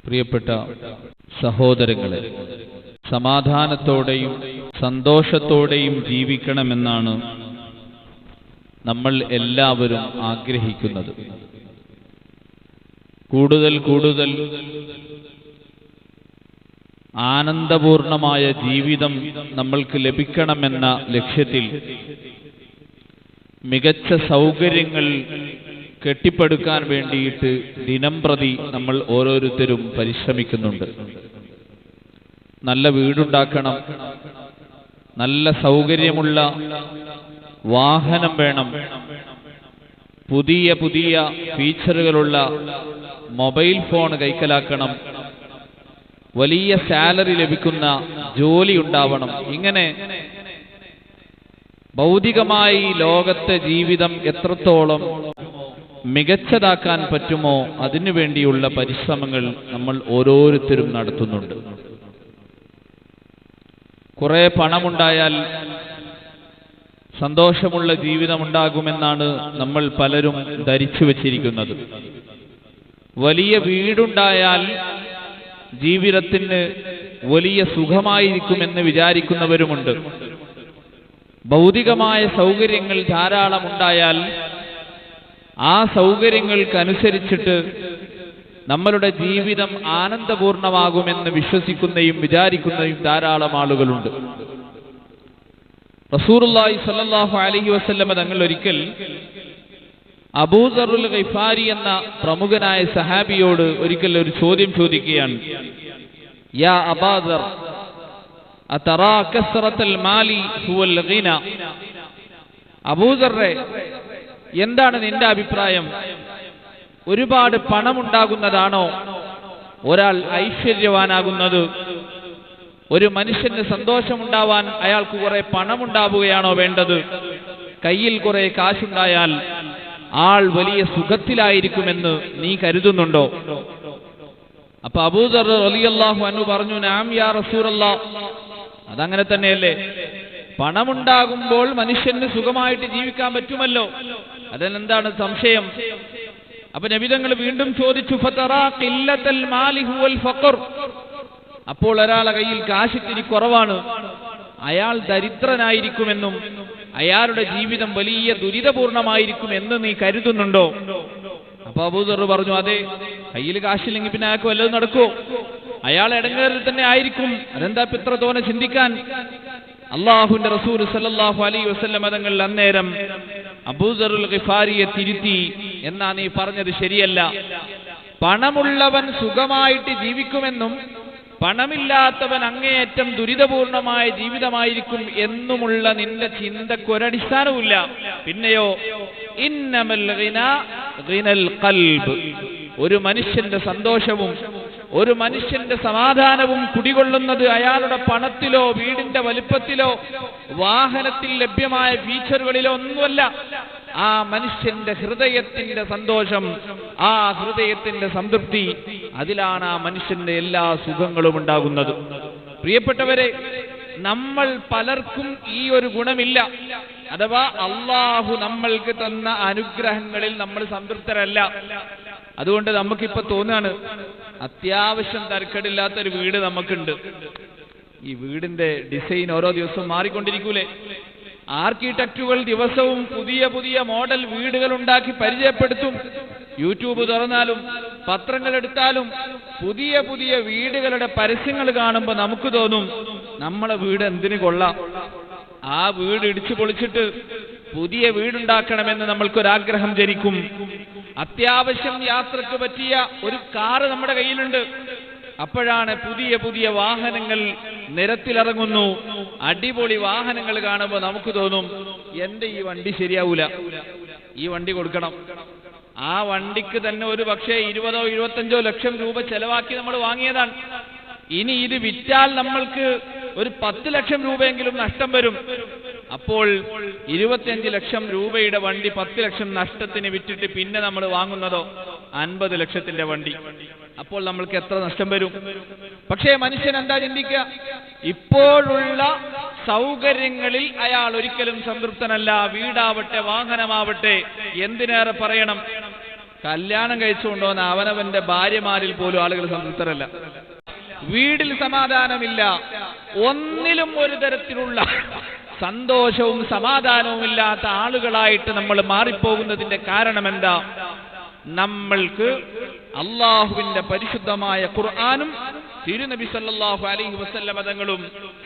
പ്രിയപ്പെട്ട സഹോദരങ്ങളെ, സമാധാനത്തോടെയും സന്തോഷത്തോടെയും ജീവിക്കണമെന്നാണ് നമ്മൾ എല്ലാവരും ആഗ്രഹിക്കുന്നത്. കൂടുതൽ കൂടുതൽ ആനന്ദപൂർണമായ ജീവിതം നമ്മൾക്ക് ലഭിക്കണമെന്ന ലക്ഷ്യത്തിൽ മികച്ച സൗകര്യങ്ങൾ കെട്ടിപ്പടുക്കാൻ വേണ്ടിയിട്ട് ദിനംപ്രതി നമ്മൾ ഓരോരുത്തരും പരിശ്രമിക്കുന്നുണ്ട്. നല്ല വീടുണ്ടാക്കണം, നല്ല സൗകര്യമുള്ള വാഹനം വേണം, പുതിയ പുതിയ ഫീച്ചറുകളുള്ള മൊബൈൽ ഫോൺ കൈക്കലാക്കണം, വലിയ സാലറി ലഭിക്കുന്ന ജോലി ഉണ്ടാവണം. ഇങ്ങനെ ഭൗതികമായി ലോകത്തെ ജീവിതം എത്രത്തോളം മികച്ചതാക്കാൻ പറ്റുമോ അതിനു വേണ്ടിയുള്ള പരിശ്രമങ്ങൾ നമ്മൾ ഓരോരുത്തരും നടത്തുന്നുണ്ട്. കുറെ പണമുണ്ടായാൽ സന്തോഷമുള്ള ജീവിതമുണ്ടാകുമെന്നാണ് നമ്മൾ പലരും ധരിച്ചു വച്ചിരിക്കുന്നത്. വലിയ വീടുണ്ടായാൽ ജീവിതത്തിന് വലിയ സുഖമായിരിക്കുമെന്ന് വിചാരിക്കുന്നവരുമുണ്ട്. ഭൗതികമായ സൗകര്യങ്ങൾ ധാരാളം ഉണ്ടായാൽ ആ സൗകര്യങ്ങൾക്കനുസരിച്ചിട്ട് നമ്മളുടെ ജീവിതം ആനന്ദപൂർണമാകുമെന്ന് വിശ്വസിക്കുന്നതും വിചാരിക്കുന്നതും ധാരാളം ആളുകളുണ്ട്. റസൂലുള്ളാഹി സ്വല്ലല്ലാഹു അലൈഹി വസല്ലം തങ്ങൾ ഒരിക്കൽ അബൂദറുൽ ഗിഫാരി എന്ന പ്രമുഖനായ സഹാബിയോട് ഒരിക്കൽ ഒരു ചോദ്യം ചോദിക്കുകയാണ്. യാ അബൂദർ അതറാ കസ്റത്തുൽ മാലി ഹുവൽ ഗിന, അബൂദറെ, എന്താണ് നിന്റെ അഭിപ്രായം? ഒരുപാട് പണമുണ്ടാകുന്നതാണോ ഒരാൾ ഐശ്വര്യവാനാകുന്നത്? ഒരു മനുഷ്യന് സന്തോഷമുണ്ടാവാൻ അയാൾക്ക് കുറെ പണമുണ്ടാവുകയാണോ വേണ്ടത്? കയ്യിൽ കുറെ കാശുണ്ടായാൽ ആൾ വലിയ സുഖത്തിലായിരിക്കുമെന്ന് നീ കരുതുന്നുണ്ടോ? അപ്പൊ അബൂദർ റളിയല്ലാഹു അൻഹു പറഞ്ഞു, നാം യാ റസൂലല്ലാഹ്, അതങ്ങനെ തന്നെയല്ലേ. പണമുണ്ടാകുമ്പോൾ മനുഷ്യന് സുഖമായിട്ട് ജീവിക്കാൻ പറ്റുമല്ലോ, അതിനെന്താണ് സംശയം? അപ്പൊ നബി തങ്ങൾ വീണ്ടും ചോദിച്ചു, ഫതറാ ഖില്ലത്തുൽ മാലി ഹുവൽ ഫഖർ, അപ്പോൾ ഒരാളുടെ കയ്യിൽ കാശിത്തിരി കുറവാണ്, അയാൾ ദരിദ്രനായിരിക്കുമെന്നും അയാളുടെ ജീവിതം വലിയ ദുരിതപൂർണമായിരിക്കും എന്ന് നീ കരുതുന്നുണ്ടോ? അപ്പൊ അബൂദർ പറഞ്ഞു, അതെ, കയ്യിൽ കാശില്ലെങ്കിൽ പിന്നെ അയാൾക്ക് വല്ലതും നടക്കുമോ? അയാൾ ഇടങ്ങേറിൽ തന്നെ ആയിരിക്കും. അതെന്താ ഇത്ര തോന്നെ ചിന്തിക്കാൻ? അള്ളാഹുവിന്റെ റസൂൽ സല്ലല്ലാഹു അലൈഹി വസല്ലം തങ്ങൾ അന്നേരം അബൂദറുൽ ഗിഫാരിയെ തിരുത്തി, എന്നാ നീ പറഞ്ഞത് ശരിയല്ല. പണമുള്ളവൻ സുഖമായിട്ട് ജീവിക്കുമെന്നും പണമില്ലാത്തവൻ അങ്ങേയറ്റം ദുരിതപൂർണമായ ജീവിതമായിരിക്കും എന്നുമുള്ള നിന്റെ ചിന്തക്കൊരടിസ്ഥാനവുമില്ല. പിന്നെയോ, ഇന്നമൽ ഗിനാ ഗിനൽ ഖൽബ്, ഒരു മനുഷ്യന്റെ സന്തോഷവും ഒരു മനുഷ്യന്റെ സമാധാനവും കുടികൊള്ളുന്നത് അയാളുടെ പണത്തിലോ വീടിന്റെ വലിപ്പത്തിലോ വാഹനത്തിൽ ലഭ്യമായ ഫീച്ചറുകളിലോ ഒന്നുമല്ല. ആ മനുഷ്യന്റെ ഹൃദയത്തിന്റെ സന്തോഷം, ആ ഹൃദയത്തിന്റെ സംതൃപ്തി, അതിലാണ് ആ മനുഷ്യന്റെ എല്ലാ സുഖങ്ങളും ഉണ്ടാകുന്നത്. പ്രിയപ്പെട്ടവരെ, നമ്മൾ പലർക്കും ഈ ഒരു ഗുണമില്ല. അഥവാ അള്ളാഹു നമ്മൾക്ക് തന്ന അനുഗ്രഹങ്ങളിൽ നമ്മൾ സംതൃപ്തരല്ല. അതുകൊണ്ട് നമുക്കിപ്പോ തോന്നാണ്, അത്യാവശ്യം തരക്കേടില്ലാത്തൊരു വീട് നമുക്കുണ്ട്. ഈ വീടിന്റെ ഡിസൈൻ ഓരോ ദിവസവും മാറിക്കൊണ്ടിരിക്കൂലേ? ആർക്കിടെക്റ്റുകൾ ദിവസവും പുതിയ പുതിയ മോഡൽ വീടുകൾ ഉണ്ടാക്കി പരിചയപ്പെടുത്തും. യൂട്യൂബ് തുറന്നാലും പത്രങ്ങൾ എടുത്താലും പുതിയ പുതിയ വീടുകളുടെ പരസ്യങ്ങൾ കാണുമ്പോൾ നമുക്ക് തോന്നും, നമ്മളെ വീട് എന്തിനു കൊള്ളാം, ആ വീട് ഇടിച്ചു പൊളിച്ചിട്ട് പുതിയ വീടുണ്ടാക്കണമെന്ന് നമ്മൾക്കൊരാഗ്രഹം ജനിക്കും. അത്യാവശ്യം യാത്രക്ക് പറ്റിയ ഒരു കാറ് നമ്മുടെ കയ്യിലുണ്ട്. അപ്പോഴാണ് പുതിയ പുതിയ വാഹനങ്ങൾ നിരത്തിലിറങ്ങുന്നു. അടിപൊളി വാഹനങ്ങൾ കാണുമ്പോൾ നമുക്ക് തോന്നും, എന്റെ ഈ വണ്ടി ശരിയാവൂല, ഈ വണ്ടി കൊടുക്കണം. ആ വണ്ടിക്ക് തന്നെ ഒരു പക്ഷേ 20-25 ലക്ഷം രൂപ ചെലവാക്കി നമ്മൾ വാങ്ങിയതാണ്. ഇനി ഇത് വിറ്റാൽ നമ്മൾക്ക് ഒരു 10 ലക്ഷം രൂപയെങ്കിലും നഷ്ടം വരും. അപ്പോൾ 25 ലക്ഷം രൂപയുടെ വണ്ടി 10 ലക്ഷം നഷ്ടത്തിന് വിറ്റിട്ട് പിന്നെ നമ്മൾ വാങ്ങുന്നതോ 50 ലക്ഷത്തിന്റെ വണ്ടി. അപ്പോൾ നമ്മൾക്ക് എത്ര നഷ്ടം വരും? പക്ഷേ മനുഷ്യൻ എന്താ ചിന്തിക്കുക? ഇപ്പോഴുള്ള സൗകര്യങ്ങളിൽ അയാൾ ഒരിക്കലും സംതൃപ്തനല്ല. വീടാവട്ടെ വാഹനമാവട്ടെ, എന്തിനേറെ പറയണം, കല്യാണം കഴിച്ചുകൊണ്ടുവന്ന അവനവന്റെ ഭാര്യമാരിൽ പോലും ആളുകൾ സംതൃപ്തരല്ല. വീടിൽ സമാധാനമില്ല. ഒന്നിലും ഒരു തരത്തിലുള്ള സന്തോഷവും സമാധാനവും ഇല്ലാത്ത ആളുകളായിട്ട് നമ്മൾ മാറിപ്പോകുന്നതിന്റെ കാരണം എന്താ? നമ്മൾക്ക് അള്ളാഹുവിന്റെ പരിശുദ്ധമായ ഖുർആനും തിരുനബി സല്ലല്ലാഹു അലൈഹി വസല്ലം തങ്ങളും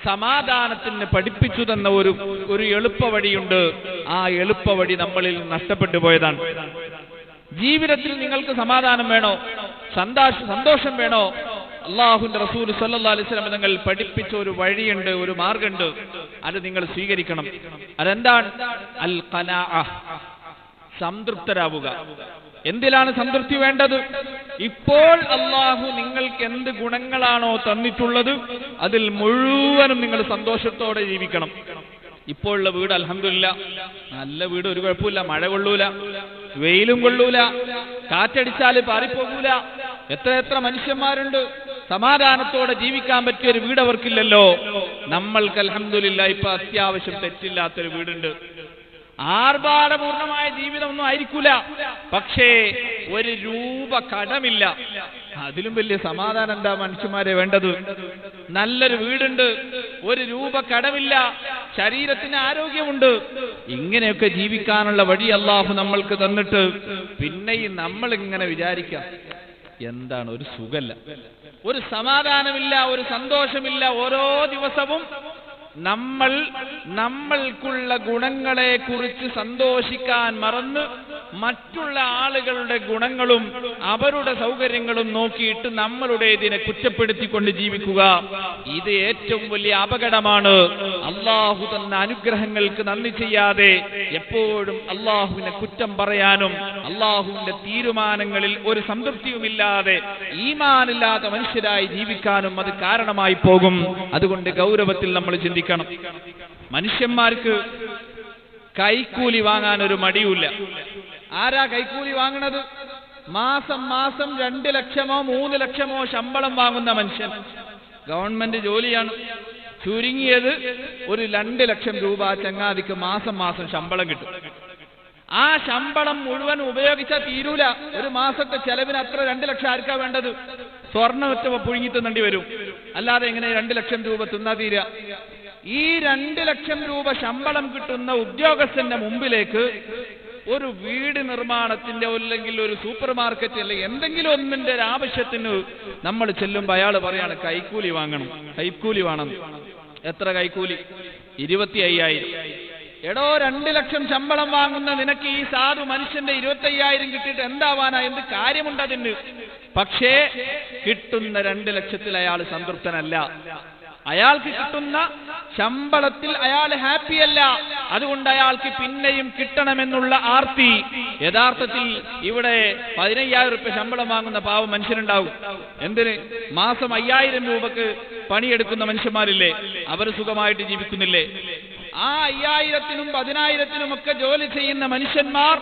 സമാധാനത്തിന് പഠിപ്പിച്ചു തന്ന ഒരു എളുപ്പവഴിയുണ്ട്. ആ എളുപ്പവഴി നമ്മളിൽ നഷ്ടപ്പെട്ടു പോയതാണ്. ജീവിതത്തിൽ നിങ്ങൾക്ക് സമാധാനം വേണോ, സന്തോഷം വേണോ? അള്ളാഹുവിന്റെ റസൂൽ സല്ലല്ലാഹു അലൈഹി വസല്ലം തങ്ങൾ പഠിപ്പിച്ച ഒരു വഴിയുണ്ട്, ഒരു മാർഗമുണ്ട്. അത് നിങ്ങൾ സ്വീകരിക്കണം. അതെന്താണ്? അൽ ഖനാഅ, സംതൃപ്തരാവുക. എന്തിലാണ് സംതൃപ്തി വേണ്ടത്? ഇപ്പോൾ അള്ളാഹു നിങ്ങൾക്ക് എന്ത് ഗുണങ്ങളാണോ തന്നിട്ടുള്ളത് അതിൽ മുഴുവനും നിങ്ങൾ സന്തോഷത്തോടെ ജീവിക്കണം. ഇപ്പോഴുള്ള വീട് അൽഹംദുലില്ലാ നല്ല വീട്, ഒരു കുഴപ്പമില്ല. മഴ കൊള്ളൂല, വെയിലും കൊള്ളൂല, കാറ്റടിച്ചാൽ പാറിപ്പോകൂല. എത്ര മനുഷ്യന്മാരുണ്ട് സമാധാനത്തോടെ ജീവിക്കാൻ പറ്റിയ ഒരു വീട് അവർക്കില്ലല്ലോ. നമ്മൾക്ക് അൽഹംദുലില്ലാ ഇപ്പൊ അത്യാവശ്യം തെറ്റില്ലാത്തൊരു വീടുണ്ട്. ആർഭാടപൂർണമായ ജീവിതമൊന്നും ആയിരിക്കൂല, പക്ഷേ ഒരു രൂപ കടമില്ല. അതിലും വലിയ സമാധാനം എന്താ മനുഷ്യന്മാരെ വേണ്ടത്? നല്ലൊരു വീടുണ്ട്, ഒരു രൂപ കടമില്ല, ശരീരത്തിന് ആരോഗ്യമുണ്ട്. ഇങ്ങനെയൊക്കെ ജീവിക്കാനുള്ള വഴി അല്ലാഹു നമ്മൾക്ക് തന്നിട്ട് പിന്നെയും നമ്മൾ ഇങ്ങനെ വിചാരിക്കാം, എന്താണ് ഒരു സുഖല്ല, ഒരു സമാധാനമില്ല, ഒരു സന്തോഷമില്ല. ഓരോ ദിവസവും നമ്മൾക്കുള്ള ഗുണങ്ങളെ കുറിച്ച് സന്തോഷിക്കാൻ മറന്ന് മറ്റുള്ള ആളുകളുടെ ഗുണങ്ങളും അവരുടെ സൗകര്യങ്ങളും നോക്കിയിട്ട് നമ്മളുടേതിനെ കുറ്റപ്പെടുത്തിക്കൊണ്ട് ജീവിക്കുക. ഇത് ഏറ്റവും വലിയ അപകടമാണ്. അള്ളാഹു തന്ന അനുഗ്രഹങ്ങൾക്ക് നന്ദി ചെയ്യാതെ എപ്പോഴും അള്ളാഹുവിനെ കുറ്റം പറയാനും അള്ളാഹുവിന്റെ തീരുമാനങ്ങളിൽ ഒരു സംതൃപ്തിയുമില്ലാതെ ഈമാനില്ലാത്ത മനുഷ്യരായി ജീവിക്കാനും അത് കാരണമായി പോകും. അതുകൊണ്ട് ഗൗരവത്തിൽ നമ്മൾ ചിന്തിക്കണം. മനുഷ്യന്മാർക്ക് കൈക്കൂലി വാങ്ങാൻ ഒരു മടിയുമില്ല. ആരാ കൈക്കൂലി വാങ്ങണത്? മാസം 2 ലക്ഷമോ 3 ലക്ഷമോ ശമ്പളം വാങ്ങുന്ന മനുഷ്യൻ. ഗവൺമെന്റ് ജോലിയാണ്, ചുരുങ്ങിയത് ഒരു 2 ലക്ഷം രൂപ ചങ്ങാതിക്ക് മാസം ശമ്പളം കിട്ടും. ആ ശമ്പളം മുഴുവൻ ഉപയോഗിച്ചാൽ തീരൂല. ഒരു മാസത്തെ ചെലവിന് അത്ര 2 ലക്ഷം ആർക്കാ വേണ്ടത്? സ്വർണ്ണ പുഴുങ്ങി തിന്നേണ്ടി വരും. അല്ലാതെ എങ്ങനെ 2 ലക്ഷം രൂപ തിന്നാ തീരാ? ഈ 2 ലക്ഷം രൂപ ശമ്പളം കിട്ടുന്ന ഉദ്യോഗസ്ഥന്റെ മുമ്പിലേക്ക് ഒരു വീട് നിർമ്മാണത്തിന്റെ അല്ലെങ്കിൽ ഒരു സൂപ്പർ മാർക്കറ്റ് അല്ലെങ്കിൽ എന്തെങ്കിലും ഒന്നിന്റെ ഒരു ആവശ്യത്തിന് നമ്മൾ ചെല്ലുമ്പോൾ അയാൾ പറയാണ് കൈക്കൂലി വാങ്ങണം, കൈക്കൂലി വേണം. എത്ര കൈക്കൂലി? 25,000. എടോ 2 ലക്ഷം ശമ്പളം വാങ്ങുന്ന നിനക്ക് ഈ സാധു മനുഷ്യന്റെ 25,000 കിട്ടിയിട്ട് എന്താവാനാ? എന്ത് കാര്യമുണ്ട് അതിന്? പക്ഷേ കിട്ടുന്ന 2 ലക്ഷത്തിൽ അയാൾ സംതൃപ്തനല്ല. അയാൾക്ക് കിട്ടുന്ന ശമ്പളത്തിൽ അയാൾ ഹാപ്പിയല്ല. അതുകൊണ്ട് അയാൾക്ക് പിന്നെയും കിട്ടണമെന്നുള്ള ആർത്തി. യഥാർത്ഥത്തിൽ ഇവിടെ 15,000 രൂപ ശമ്പളം വാങ്ങുന്ന പാവം മനുഷ്യനുണ്ടാവും. എന്തിന്? മാസം 5,000 രൂപക്ക് പണിയെടുക്കുന്ന മനുഷ്യന്മാരില്ലേ? അവർ സുഖമായിട്ട് ജീവിക്കുന്നില്ലേ? ആ 5,000-നും 10,000-നും ഒക്കെ ജോലി ചെയ്യുന്ന മനുഷ്യന്മാർ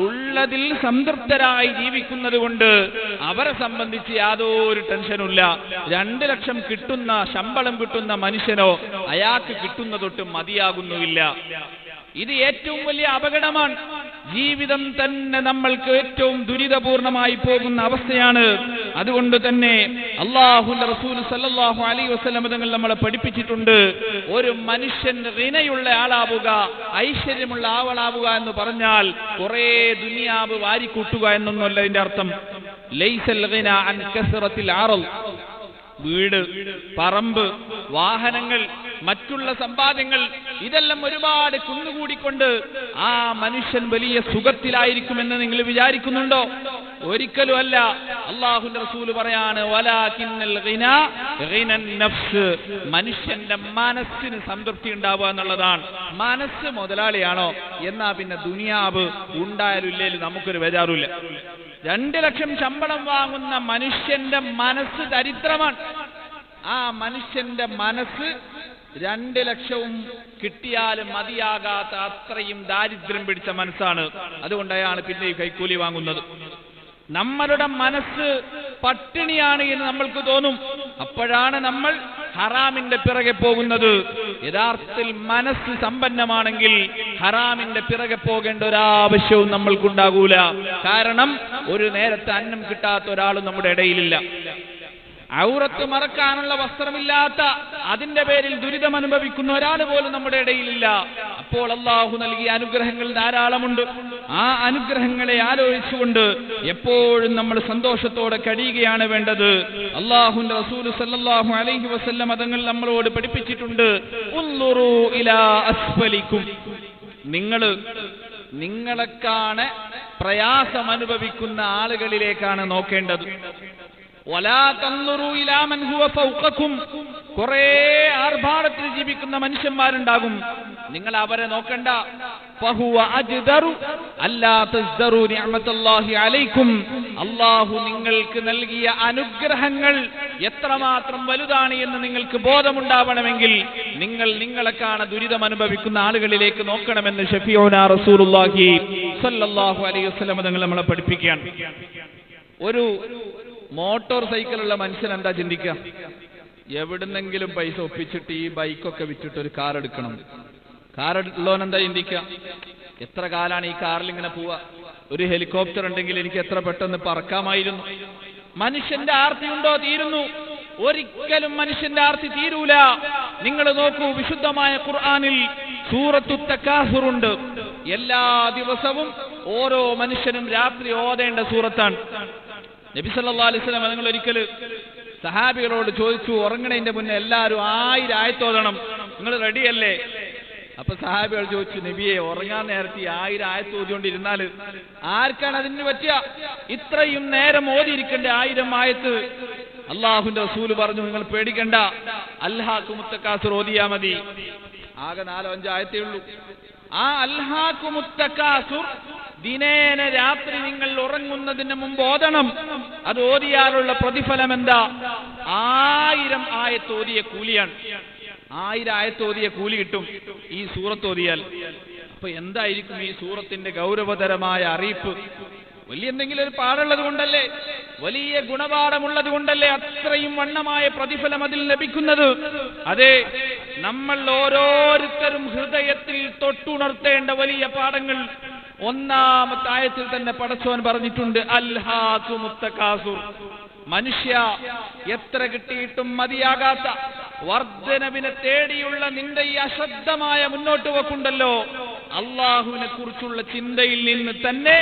ഉള്ളതിൽ സംതൃപ്തരായി ജീവിക്കുന്നത് കൊണ്ട് അവരെ സംബന്ധിച്ച് യാതൊരു ടെൻഷനുമില്ല. 2 ലക്ഷം കിട്ടുന്ന ശമ്പളം കിട്ടുന്ന മനുഷ്യനോ അയാൾക്ക് കിട്ടുന്ന തൊട്ട് മതിയാകുന്നുമില്ല. ഇത് ഏറ്റവും വലിയ അപകടമാണ്. ജീവിതം തന്നെ നമ്മൾക്ക് ഏറ്റവും ദുരിതപൂർണമായി പോകുന്ന അവസ്ഥയാണ്. അതുകൊണ്ട് തന്നെ അല്ലാഹുവിന്റെ റസൂൽ സല്ലല്ലാഹു അലൈഹി വസല്ലം തങ്ങൾ നമ്മളെ പഠിപ്പിച്ചിട്ടുണ്ട്, ഒരു മനുഷ്യൻ ഗിനയുള്ള ആളാവുക, ഐശ്വര്യമുള്ള ആളാവുക എന്ന് പറഞ്ഞാൽ കുറേ ദുനിയാവ് വാരിക്കൂട്ടുക എന്നൊന്നുമല്ല ഇതിന്റെ അർത്ഥം. ലൈസൽ ഗിന അൻ കസ്റത്തിൽ അർള്, വീട്, പറമ്പ്, വാഹനങ്ങൾ, മറ്റുള്ള സമ്പാദ്യങ്ങൾ, ഇതെല്ലാം ഒരുപാട് കുന്നുകൂടിക്കൊണ്ട് ആ മനുഷ്യൻ വലിയ സുഖത്തിലായിരിക്കുമെന്ന് നിങ്ങൾ വിചാരിക്കുന്നുണ്ടോ? ഒരിക്കലും അല്ല. അല്ലാഹുവിന്റെ റസൂൽ പറയാണ്, വലാകിന്നൽ ഗിനാ ഗിനൻ നഫ്സ്, മനുഷ്യന്റെ മനസ്സിന് സംതൃപ്തി ഉണ്ടാവുക എന്നുള്ളതാണ്. മനസ്സ് മുതലാളിയാണോ എന്നാ പിന്നെ ദുനിയാവ് ഉണ്ടായാലും ഇല്ലേലും നമുക്കൊരു ബേജാറുമില്ല. 2 ലക്ഷം ശമ്പളം വാങ്ങുന്ന മനുഷ്യന്റെ മനസ്സ് ദരിദ്രമാണ്. ആ മനുഷ്യന്റെ മനസ്സ് 2 ലക്ഷവും കിട്ടിയാലും മതിയാകാത്ത അത്രയും ദാരിദ്ര്യം പിടിച്ച മനസ്സാണ്. അതുകൊണ്ടാണ് പിന്നെ ഈ കൈക്കൂലി വാങ്ങുന്നത്. നമ്മളുടെ മനസ്സ് പട്ടിണിയാണ് എന്ന് നമ്മൾക്ക് തോന്നും. അപ്പോഴാണ് നമ്മൾ ഹറാമിന്റെ പിറകെ പോകുന്നത്. യഥാർത്ഥത്തിൽ മനസ്സ് സമ്പന്നമാണെങ്കിൽ ഹറാമിന്റെ പിറകെ പോകേണ്ട ഒരാവശ്യവും നമ്മൾക്കുണ്ടാകൂല. കാരണം ഒരു നേരത്തെ അന്നം കിട്ടാത്ത ഒരാളും നമ്മുടെ ഇടയിലില്ല. ഔറത്ത് മറക്കാനുള്ള വസ്ത്രമില്ലാത്ത, അതിന്റെ പേരിൽ ദുരിതം അനുഭവിക്കുന്ന ഒരാൾ പോലും നമ്മുടെ ഇടയിലില്ല. അപ്പോൾ അള്ളാഹു നൽകിയ അനുഗ്രഹങ്ങൾ ധാരാളമുണ്ട്. ആ അനുഗ്രഹങ്ങളെ ആലോചിച്ചുകൊണ്ട് എപ്പോഴും നമ്മൾ സന്തോഷത്തോടെ കഴിയുകയാണ് വേണ്ടത്. അള്ളാഹുവിന്റെ റസൂൽ സല്ലല്ലാഹു അലൈഹി വസല്ലം തങ്ങൾ നമ്മളോട് പഠിപ്പിച്ചിട്ടുണ്ട്, ഉൻളുറൂ ഇലാ അസ്ഫലിക്കും, നിങ്ങളെക്കാണ് പ്രയാസം അനുഭവിക്കുന്ന ആളുകളിലേക്കാണ് നോക്കേണ്ടത്. വലാ തൻളുറൂ ഇലാ മൻ ഹുവ ഫൗഖക്കും, കുറേ ആർഭാടത്തിൽ ജീവിക്കുന്ന മനുഷ്യന്മാരുണ്ടാകും, നിങ്ങൾ അവരെ നോക്കണ്ട. ഫഹുവ അജ്ദറു അല്ലാ തസ്ദറു നിഅമത്തല്ലാഹി അലൈക്കും, അല്ലാഹു നിങ്ങൾക്ക് നൽകിയ അനുഗ്രഹങ്ങൾ എത്രമാത്രം വലുതാണ് എന്ന് നിങ്ങൾക്ക് ബോധമുണ്ടാവണമെങ്കിൽ നിങ്ങളെക്കാണ് ദുരിതം അനുഭവിക്കുന്ന ആളുകളിലേക്ക് നോക്കണമെന്ന് ഷഫീഉനാ റസൂലുള്ളാഹി സ്വല്ലല്ലാഹു അലൈഹി വസല്ലം തങ്ങൾ നമ്മളെ പഠിപ്പിക്കുകയാണ്. ഒരു മോട്ടോർ സൈക്കിളുള്ള മനുഷ്യൻ എന്താ ചിന്തിക്കുക? എവിടുന്നെങ്കിലും പൈസ ഒപ്പിച്ചിട്ട് ഈ ബൈക്കൊക്കെ വിറ്റിട്ട് ഒരു കാർ എടുക്കണം. കാർ ഉള്ളവൻ എന്താ ചിന്തിക്കുക? എത്ര കാലാണ് ഈ കാറിൽ ഇങ്ങനെ പോവാ? ഒരു ഹെലികോപ്റ്റർ ഉണ്ടെങ്കിൽ എനിക്ക് എത്ര പെട്ടെന്ന് പറക്കാമായിരുന്നു. മനുഷ്യന്റെ ആർത്തി ഉണ്ടോ? തീരുന്നു. ഒരിക്കലും മനുഷ്യന്റെ ആർത്തി തീരൂല. നിങ്ങൾ നോക്കൂ, വിശുദ്ധമായ ഖുർആനിൽ സൂറത്തു തകാസുർ ഉണ്ട്. എല്ലാ ദിവസവും ഓരോ മനുഷ്യനും രാത്രി ഓതേണ്ട സൂറത്താണ്. നബി സല്ലല്ലാഹു അലൈഹി വസല്ലം നിങ്ങൾ ഒരിക്കൽ സഹാബികളോട് ചോദിച്ചു, ഉറങ്ങണതിന്റെ മുന്നേ എല്ലാവരും 1000 ആയത്ത് ഓതണം, നിങ്ങൾ റെഡിയല്ലേ? അപ്പൊ സഹാബികൾ ചോദിച്ചു, നബിയെ, ഉറങ്ങാൻ നേരത്തെ 1000 ആയത്ത് ഓതിക്കൊണ്ടിരുന്നാൽ ആർക്കാണ് അതിന് പറ്റുക? ഇത്രയും നേരം ഓതിയിരിക്കേണ്ട 1000 ആയത്ത്. അള്ളാഹുവിന്റെ റസൂൽ പറഞ്ഞു, നിങ്ങൾ പേടിക്കണ്ട, അൽഹാഖുമുത് തകാസുർ ഓതിയാ മതി. ആകെ 4-5 ആയത്തേ ഉള്ളൂ. ആ അൽഹാഖുമുത് തകാസുർ ദിനേന രാത്രി നിങ്ങൾ ഉറങ്ങുന്നതിന് മുമ്പ് ഓതണം. അത് ഓതിയാലുള്ള പ്രതിഫലം എന്താ? 1000 ആയത്ത് ഓതിയ കൂലിയാണ്. 1000 ആയത്ത് ഓതിയ കൂലി കിട്ടും ഈ സൂറത്ത് ഓതിയാൽ. അപ്പൊ എന്തായിരിക്കും ഈ സൂറത്തിന്റെ ഗൗരവതരമായ അറിയിപ്പ്? വലിയ എന്തെങ്കിലും ഒരു പാടുള്ളത് കൊണ്ടല്ലേ, വലിയ ഗുണപാഠമുള്ളത് കൊണ്ടല്ലേ അത്രയും വണ്ണമായ പ്രതിഫലം അതിൽ ലഭിക്കുന്നത്. അതെ, നമ്മൾ ഓരോരുത്തരും ഹൃദയത്തിൽ തൊട്ടുണർത്തേണ്ട വലിയ പാഠങ്ങൾ ഒന്നാമത്തെ ആയത്തിൽ തന്നെ പടച്ചോൻ പറഞ്ഞിട്ടുണ്ട്, അൽഹാഖുമുത് തകാസുർ. മനുഷ്യ, എത്ര കിട്ടിയിട്ടും മതിയാകാത്ത വർദ്ധനവിനെ തേടിയുള്ള നിന്റെ ഈ അശ്രദ്ധമായ മുന്നോട്ട് പോക്കുണ്ടല്ലോ, അള്ളാഹുവിനെ കുറിച്ചുള്ള ചിന്തയിൽ നിന്ന് തന്നെ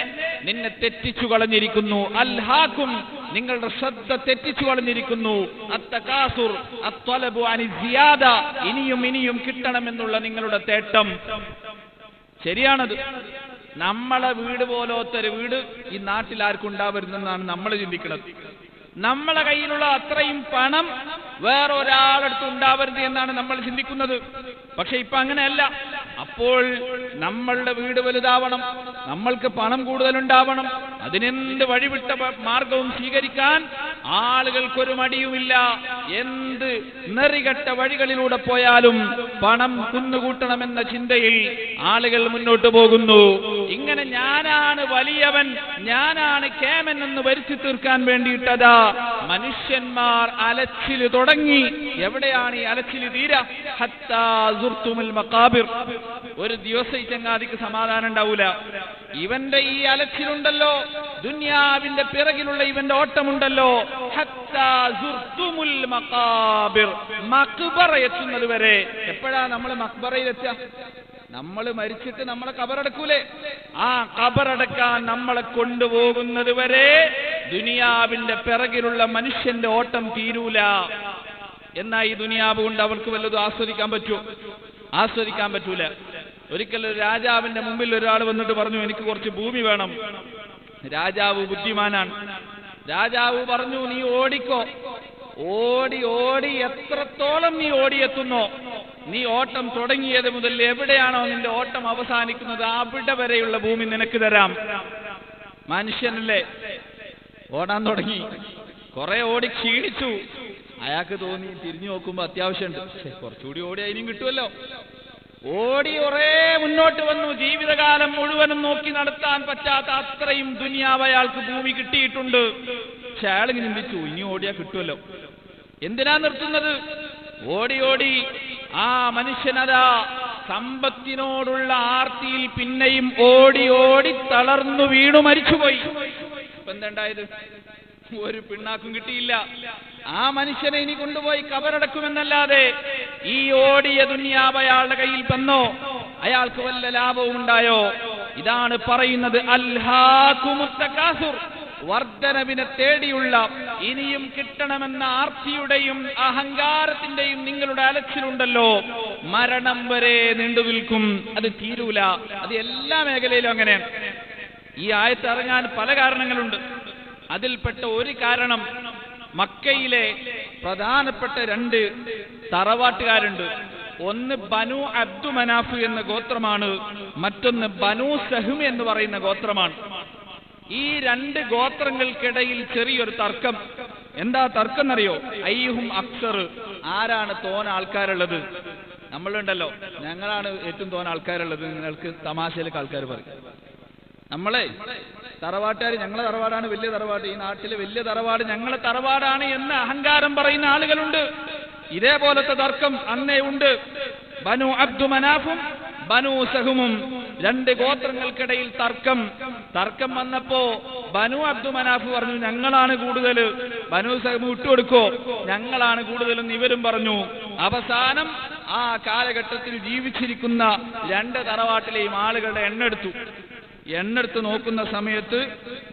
നിന്നെ തെറ്റിച്ചു കളഞ്ഞിരിക്കുന്നു. അൽഹാഖും, നിങ്ങളുടെ ശ്രദ്ധ തെറ്റിച്ചു കളഞ്ഞിരിക്കുന്നു. അത്തകാസുർ അത്വലബു അനി സിയാദ, ഇനിയും കിട്ടണമെന്നുള്ള നിങ്ങളുടെ തേട്ടം. ശരിയാണത്. നമ്മളെ വീട് പോലത്തൊരു വീട് ഈ നാട്ടിൽ ആർക്കും ഉണ്ടാവരുതെന്നാണ് നമ്മൾ ചിന്തിക്കുന്നത്. നമ്മളെ കയ്യിലുള്ള അത്രയും പണം വേറൊരാളടുത്ത് ഉണ്ടാവരുത് എന്നാണ് നമ്മൾ ചിന്തിക്കുന്നത്. പക്ഷെ ഇപ്പൊ അങ്ങനെയല്ല. അപ്പോൾ നമ്മളുടെ വീട് വലുതാവണം, നമ്മൾക്ക് പണം കൂടുതലുണ്ടാവണം, അതിനെന്ത് വഴിവിട്ട മാർഗവും സ്വീകരിക്കാൻ ആളുകൾക്കൊരു മടിയുമില്ല. എന്ത് നെറികെട്ട വഴികളിലൂടെ പോയാലും പണം കുന്നുകൂട്ടണമെന്ന ചിന്തയിൽ ആളുകൾ മുന്നോട്ട് പോകുന്നു. ഇങ്ങനെ ഞാനാണ് വലിയവൻ, ഞാനാണ് കേമൻ എന്ന് വരുത്തി തീർക്കാൻ വേണ്ടിയിട്ടതാ മനുഷ്യന്മാർ അലച്ചില് തുടങ്ങി. എവിടെയാണ് ഈ അലച്ചില് തീരാ? ഹത്താ സുർത്തുമുൽ മഖാബിർ. ഒരു ദിവസം ഈ ചങ്ങാതിക്ക് സമാധാനം ഉണ്ടാവൂല. ഇവന്റെ ഈ അലച്ചിലുണ്ടല്ലോ, ദുനിയാവിന്റെ പിറകിലുള്ള ഇവന്റെ ഓട്ടമുണ്ടല്ലോ, ഹത്താ സുർത്തുമുൽ മഖാബിർ, മഖ്ബറ എത്തുന്നത് വരെ. എപ്പോഴാ നമ്മൾ മഖ്ബറയിലെത്തുക? നമ്മൾ മരിച്ചിട്ട് നമ്മളെ ഖബറടക്കൂലേ? ആ ഖബറടക്കാൻ നമ്മളെ കൊണ്ടുപോകുന്നത് വരെ ദുനിയാവിന്റെ പിറകിലുള്ള മനുഷ്യന്റെ ഓട്ടം തീരൂല. എന്നാ ഈ ദുനിയാവ് കൊണ്ട് അവർക്ക് വല്ലതും ആസ്വദിക്കാൻ പറ്റുമോ? ആസ്വദിക്കാൻ പറ്റൂല. ഒരിക്കൽ ഒരു രാജാവിന്റെ മുമ്പിൽ ഒരാൾ വന്നിട്ട് പറഞ്ഞു, എനിക്ക് കുറച്ച് ഭൂമി വേണം. രാജാവ് ബുദ്ധിമാനാണ്. രാജാവ് പറഞ്ഞു, നീ ഓടിക്കോ. ഓടി എത്രത്തോളം നീ ഓടിയെത്തുന്നോ, നീ ഓട്ടം തുടങ്ങിയത് മുതൽ എവിടെയാണോ നിന്റെ ഓട്ടം അവസാനിക്കുന്നത് അവിടെ വരെയുള്ള ഭൂമി നിനക്ക് തരാം. മനുഷ്യനല്ലേ, ഓടാൻ തുടങ്ങി. കുറെ ഓടി ക്ഷീണിച്ചു. അയാൾക്ക് തോന്നി, തിരിഞ്ഞു നോക്കുമ്പോ അത്യാവശ്യമുണ്ട്, കുറച്ചുകൂടി ഓടി അതിനും കിട്ടുമല്ലോ. ഓടി കുറേ മുന്നോട്ട് വന്നു. ജീവിതകാലം മുഴുവനും നോക്കി നടത്താൻ പറ്റാത്ത അത്രയും ദുനിയാവ് അയാൾക്ക് ഭൂമി കിട്ടിയിട്ടുണ്ട്. പക്ഷെ അയാളിങ്ങനെ ചിന്തിച്ചു, ഇനി ഓടിയാ കിട്ടുമല്ലോ. എന്തിനാ നിർത്തുന്നത്? ഓടി ഓടി ആ മനുഷ്യനതാ സമ്പത്തിനോടുള്ള ആർത്തിയിൽ പിന്നെയും ഓടി ഓടി തളർന്നു വീണു മരിച്ചുപോയി. ഇപ്പൊ എന്തുണ്ടായത്? ഒരു പിണ്ണാക്കും കിട്ടിയില്ല. ആ മനുഷ്യനെ ഇനി കൊണ്ടുപോയി കബറടക്കുമെന്നല്ലാതെ ഈ ഓടിയ ദുനിയാവ് അയാളുടെ കയ്യിൽ വന്നോ? അയാൾക്ക് വല്ല ലാഭവും ഉണ്ടായോ? ഇതാണ് പറയുന്നത് അൽഹാകുമുത് തകാസുർ, വർദ്ധനവിനെ തേടിയുള്ള ഇനിയും കിട്ടണമെന്ന ആർത്തിയുടെയും അഹങ്കാരത്തിന്റെയും നിങ്ങളുടെ അലച്ചിലുണ്ടല്ലോ, മരണം വരെ നീണ്ടു നിൽക്കും. അത് തീരൂല. അത് എല്ലാ മേഖലയിലും അങ്ങനെയാണ്. ഈ ആയത്ത് ഇറങ്ങാൻ പല കാരണങ്ങളുണ്ട്. അതിൽപ്പെട്ട ഒരു കാരണം, മക്കയിലെ പ്രധാനപ്പെട്ട 2 തറവാട്ടുകാരുണ്ട്. ഒന്ന് ബനു അബ്ദു മനാഫ് എന്ന ഗോത്രമാണ്, മറ്റൊന്ന് ബനു സഹ്മ് എന്ന് പറയുന്ന ഗോത്രമാണ്. ഈ 2 ഗോത്രങ്ങൾക്കിടയിൽ ചെറിയൊരു തർക്കം. എന്താ തർക്കം എന്നറിയോ? അയ്യുഹും അക്സർ, ആരാണ് തോന ആൾക്കാരുള്ളത്? നമ്മളുണ്ടല്ലോ, ഞങ്ങളാണ് ഏറ്റവും തോന ആൾക്കാരുള്ളത്. നിങ്ങൾക്ക് തമാശയിലേക്ക് ആൾക്കാർ പറയും. നമ്മളെ തറവാട്ടുകാർ, ഞങ്ങളെ തറവാടാണ് വലിയ തറവാട്, ഈ നാട്ടിലെ വലിയ തറവാട് ഞങ്ങളെ തറവാടാണ് എന്ന് അഹങ്കാരം പറയുന്ന ആളുകളുണ്ട്. ഇതേപോലത്തെ തർക്കം അന്നേ ഉണ്ട്. ബനു അബ്ദു മനാഫും ബനു സഹ്മും 2 ഗോത്രങ്ങൾക്കിടയിൽ തർക്കം വന്നപ്പോ ബനു അബ്ദു മനാഫ് പറഞ്ഞു ഞങ്ങളാണ് കൂടുതൽ, ബനു സഹ്മ് വിട്ടുകൊടുക്കോ, ഞങ്ങളാണ് കൂടുതലെന്ന് ഇവരും പറഞ്ഞു. അവസാനം ആ കാലഘട്ടത്തിൽ ജീവിച്ചിരിക്കുന്ന 2 തറവാട്ടിലെയും ആളുകളുടെ എണ്ണെടുത്ത് നോക്കുന്ന സമയത്ത്